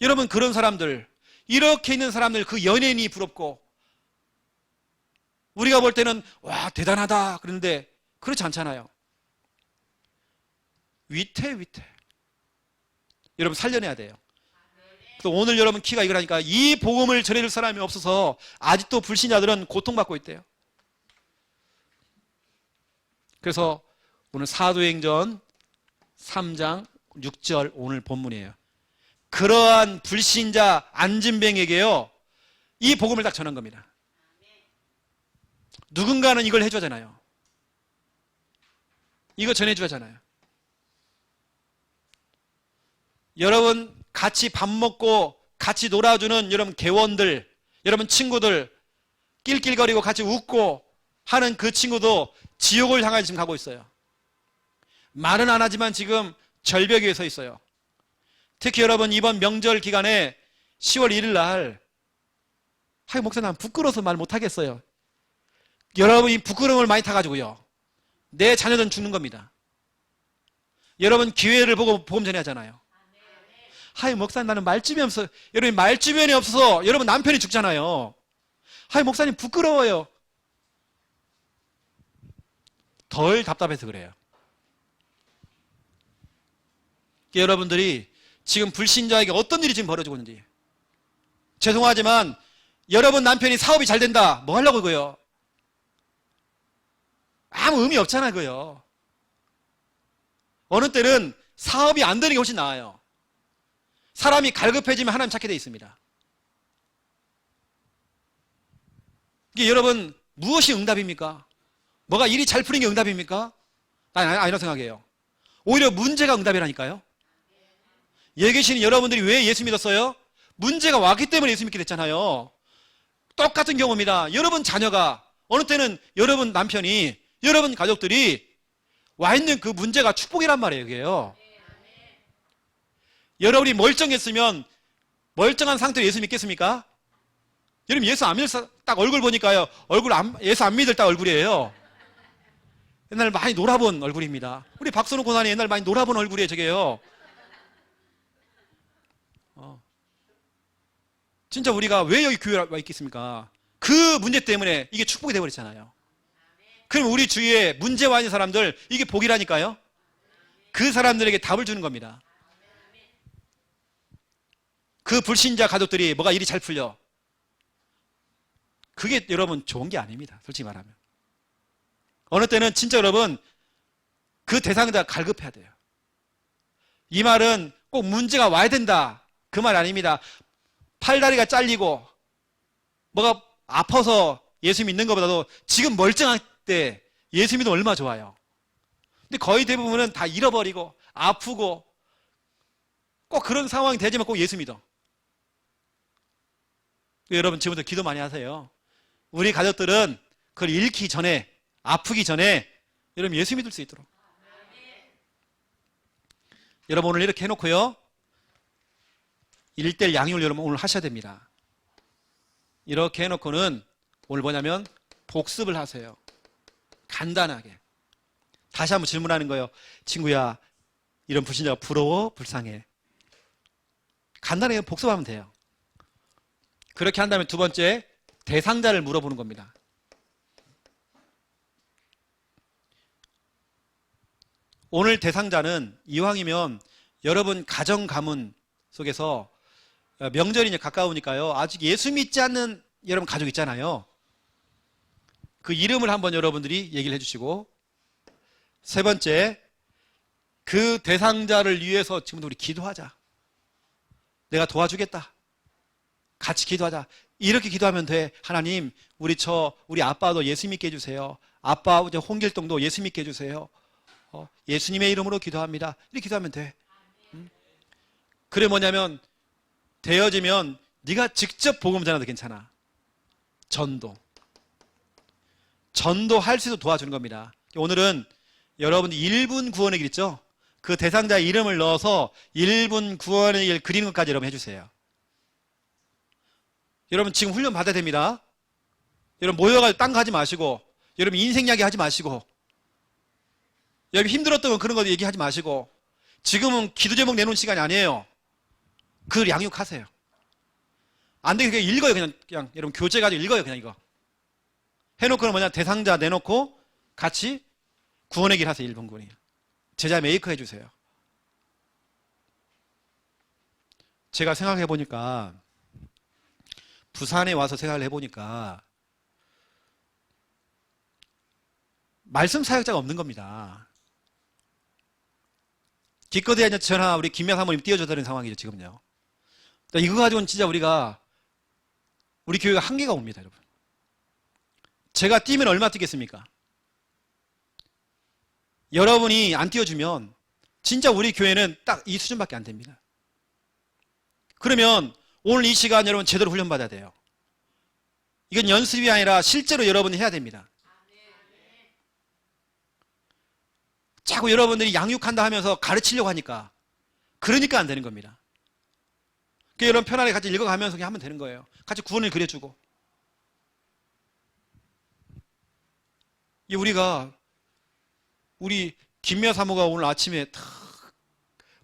여러분, 그런 사람들, 이렇게 있는 사람들, 그 연예인이 부럽고 우리가 볼 때는 와 대단하다 그런데 그렇지 않잖아요. 위태. 여러분 살려내야 돼요. 또 오늘 여러분 키가 이거라니까, 이 복음을 전해줄 사람이 없어서 아직도 불신자들은 고통받고 있대요. 그래서 오늘 사도행전 3장 6절 오늘 본문이에요. 그러한 불신자 안진뱅에게요, 이 복음을 딱 전한 겁니다. 누군가는 이걸 해주잖아요. 이거 전해주잖아요. 여러분 같이 밥 먹고 같이 놀아주는 여러분 개원들, 여러분 친구들, 낄낄거리고 같이 웃고 하는 그 친구도 지옥을 향해 지금 가고 있어요. 말은 안 하지만 지금 절벽에 서 있어요. 특히 여러분 이번 명절 기간에 10월 1일 날, 목사님 난 부끄러워서 말 못하겠어요. 여러분 이 부끄러움을 많이 타가지고요, 내 자녀들은 죽는 겁니다. 여러분 기회를 보고 복음 전해야 하잖아요. 목사님 나는 말주변이 없어요. 여러분 말주변이 없어서 여러분 남편이 죽잖아요. 목사님 부끄러워요. 덜 답답해서 그래요. 여러분들이 지금 불신자에게 어떤 일이 지금 벌어지고 있는지. 죄송하지만 여러분 남편이 사업이 잘 된다, 뭐 하려고 그거요? 아무 의미 없잖아요 그거요. 어느 때는 사업이 안 되는 게 훨씬 나아요. 사람이 갈급해지면 하나님 찾게 되어 있습니다. 이게 여러분 무엇이 응답입니까? 뭐가 일이 잘 풀린 게 응답입니까? 아니라고 생각해요. 오히려 문제가 응답이라니까요. 여기 계시는 여러분들이 왜 예수 믿었어요? 문제가 왔기 때문에 예수 믿게 됐잖아요. 똑같은 경우입니다. 여러분 자녀가, 어느 때는 여러분 남편이, 여러분 가족들이 와 있는 그 문제가 축복이란 말이에요. 그게요. 여러분이 멀쩡했으면 멀쩡한 상태로 예수 믿겠습니까? 여러분 예수 안 믿을, 딱 얼굴 보니까요, 예수 안 믿을 딱 얼굴이에요. 옛날 많이 놀아본 얼굴입니다. 우리 박선우 고난이 옛날 많이 놀아본 얼굴이에요 저게요. 진짜 우리가 왜 여기 교회에 와 있겠습니까? 그 문제 때문에 이게 축복이 되어버렸잖아요. 그럼 우리 주위에 문제와 있는 사람들, 이게 복이라니까요. 그 사람들에게 답을 주는 겁니다. 그 불신자 가족들이 뭐가 일이 잘 풀려, 그게 여러분 좋은 게 아닙니다. 솔직히 말하면. 어느 때는 진짜 여러분 그 대상자 갈급해야 돼요. 이 말은 꼭 문제가 와야 된다, 그 말 아닙니다. 팔다리가 잘리고 뭐가 아파서 예수 믿는 것보다도 지금 멀쩡할 때 예수 믿으면 얼마나 좋아요. 근데 거의 대부분은 다 잃어버리고 아프고 꼭 그런 상황이 되지만 꼭 예수 믿어. 여러분 지금부터 기도 많이 하세요. 우리 가족들은 그걸 잃기 전에, 아프기 전에 여러분 예수 믿을 수 있도록. 여러분 오늘 이렇게 해놓고요, 1:1 양육을 여러분 오늘 하셔야 됩니다. 이렇게 해놓고는 오늘 뭐냐면 복습을 하세요. 간단하게. 다시 한번 질문하는 거예요. 친구야, 이런 불신자가 부러워? 불쌍해? 간단하게 복습하면 돼요. 그렇게 한 다음에 두 번째, 대상자를 물어보는 겁니다. 오늘 대상자는 이왕이면 여러분 가정 가문 속에서, 명절이 이제 가까우니까요, 아직 예수 믿지 않는 여러분 가족 있잖아요. 그 이름을 한번 여러분들이 얘기를 해주시고, 세 번째, 그 대상자를 위해서 지금도 우리 기도하자. 내가 도와주겠다. 같이 기도하자. 이렇게 기도하면 돼. 하나님, 우리 아빠도 예수 믿게 해주세요. 아빠, 이제 홍길동도 예수 믿게 해주세요. 예수님의 이름으로 기도합니다. 이렇게 기도하면 돼. 그래 뭐냐면, 되어지면 네가 직접 복음 전해도 괜찮아. 전도할 수 있도록 도와주는 겁니다. 오늘은 여러분들 1분 구원의 길 있죠? 그 대상자의 이름을 넣어서 1분 구원의 길 그리는 것까지 여러분 해주세요. 여러분 지금 훈련 받아야 됩니다. 여러분 모여가지고 딴 거 하지 마시고, 여러분 인생 이야기 하지 마시고, 여러분 힘들었던 건 그런 거 얘기하지 마시고, 지금은 기도 제목 내놓은 시간이 아니에요. 그걸 양육하세요. 안 되게 그냥 읽어요. 그냥 여러분 교재 가지고 읽어요. 그냥 이거 해놓고는 뭐냐, 대상자 내놓고 같이 구원의 길 하세요. 1분 구원의 길. 제자 메이커 해주세요. 제가 생각해 보니까, 부산에 와서 생각을 해보니까 말씀 사역자가 없는 겁니다. 기껏해야 전화 우리 김미아 사모님 띄워줘야 되는 상황이죠 지금요. 그러니까 이거 가지고는 진짜 우리 교회가 한계가 옵니다, 여러분. 제가 뛰면 얼마 뛰겠습니까? 여러분이 안 띄워주면 진짜 우리 교회는 딱 이 수준밖에 안 됩니다. 그러면 오늘 이 시간 여러분 제대로 훈련받아야 돼요. 이건 연습이 아니라 실제로 여러분이 해야 됩니다. 자꾸 여러분들이 양육한다 하면서 가르치려고 하니까, 그러니까 안 되는 겁니다. 그러니까 여러분 편안하게 같이 읽어가면서 그냥 하면 되는 거예요. 같이 구원을 그려주고. 우리 김미아 사모가 오늘 아침에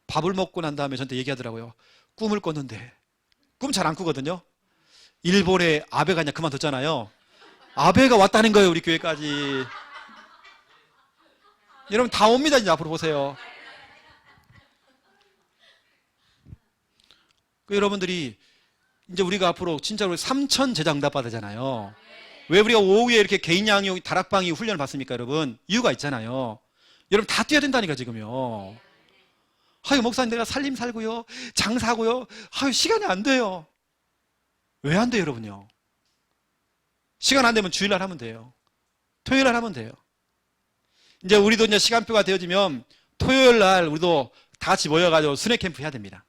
밥을 먹고 난 다음에 저한테 얘기하더라고요. 꿈을 꿨는데, 꿈 잘 안 꾸거든요. 일본에 아베가 그냥 그만뒀잖아요. 아베가 왔다는 거예요, 우리 교회까지. 여러분 다 옵니다. 이제 앞으로 보세요. 여러분들이 이제 우리가 앞으로 진짜로 3,000 제자 응답 받으잖아요. 왜 우리가 오후에 이렇게 개인 양육 다락방이 훈련을 받습니까, 여러분? 이유가 있잖아요. 여러분 다 뛰어야 된다니까 지금요. 아유 목사님 내가 살림 살고요, 장사고요. 아유 시간이 안 돼요. 왜 안 돼요, 여러분요? 시간 안 되면 주일날 하면 돼요. 토요일날 하면 돼요. 이제 우리도 이제 시간표가 되어지면 토요일날 우리도 다 같이 모여가지고 순회 캠프 해야 됩니다.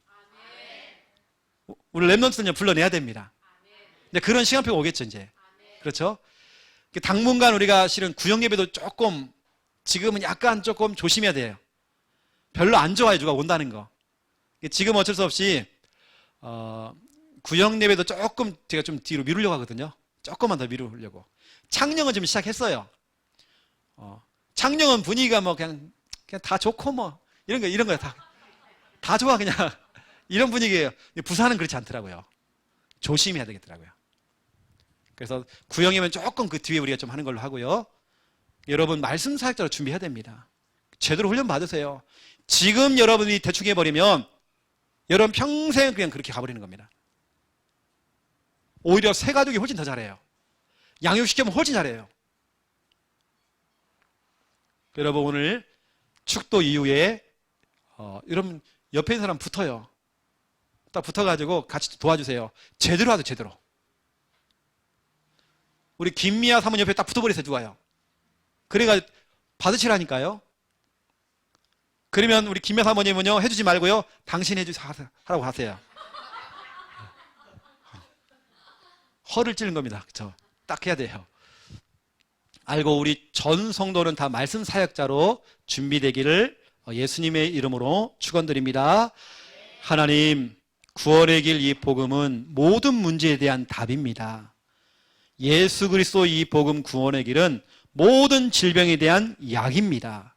우리 랩런트는 불러내야 됩니다. 이제 그런 시간표가 오겠죠, 이제. 그렇죠? 당분간 우리가 실은 구역 예배도 조금, 지금은 약간 조금 조심해야 돼요. 별로 안 좋아요, 누가 온다는 거. 지금 어쩔 수 없이, 구역 예배도 조금 제가 좀 뒤로 미루려고 하거든요. 조금만 더 미루려고. 창녕은 좀 시작했어요. 창녕은 분위기가 뭐 그냥 다 좋고 뭐, 이런 거 다 좋아, 그냥. 이런 분위기예요. 부산은 그렇지 않더라고요. 조심해야 되겠더라고요. 그래서 구역이면 조금 그 뒤에 우리가 좀 하는 걸로 하고요. 여러분 말씀 사역자로 준비해야 됩니다. 제대로 훈련 받으세요. 지금 여러분이 대충 해버리면 여러분 평생 그냥 그렇게 가버리는 겁니다. 오히려 새 가족이 훨씬 더 잘해요. 양육시키면 훨씬 잘해요. 여러분 오늘 축도 이후에 여러분 옆에 있는 사람 붙어요. 딱 붙어가지고 같이 도와주세요. 제대로 하죠, 제대로. 우리 김미아 사모님 옆에 딱 붙어버리세요, 누가요. 그래가 받으시라니까요. 그러면 우리 김미아 사모님은요, 해주지 말고요, 당신 하라고 하세요. 허를 찌른 겁니다. 그쵸? 딱 해야 돼요. 알고 우리 전 성도는 다 말씀 사역자로 준비되기를 예수님의 이름으로 축원드립니다. 하나님, 구원의 길 이 복음은 모든 문제에 대한 답입니다. 예수 그리스도 이 복음 구원의 길은 모든 질병에 대한 약입니다.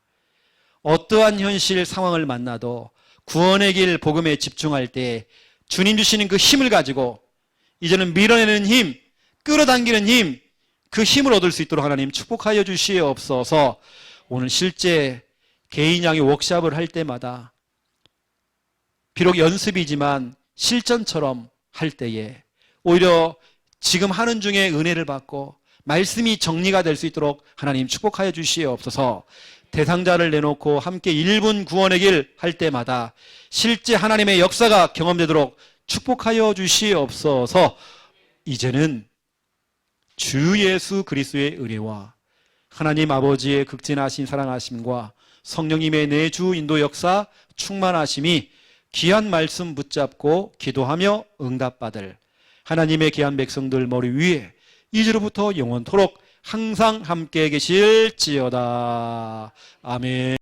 어떠한 현실 상황을 만나도 구원의 길 복음에 집중할 때 주님 주시는 그 힘을 가지고 이제는 밀어내는 힘, 끌어당기는 힘, 그 힘을 얻을 수 있도록 하나님 축복하여 주시옵소서. 오늘 실제 개인 양육 워크숍을 할 때마다 비록 연습이지만 실전처럼 할 때에 오히려 지금 하는 중에 은혜를 받고 말씀이 정리가 될 수 있도록 하나님 축복하여 주시옵소서. 대상자를 내놓고 함께 1분 구원의 길 할 때마다 실제 하나님의 역사가 경험되도록 축복하여 주시옵소서. 이제는 주 예수 그리스도의 은혜와 하나님 아버지의 극진하신 사랑하심과 성령님의 내주 인도 역사 충만하심이 귀한 말씀 붙잡고 기도하며 응답받을 하나님의 귀한 백성들 머리 위에 이제로부터 영원토록 항상 함께 계실지어다. 아멘.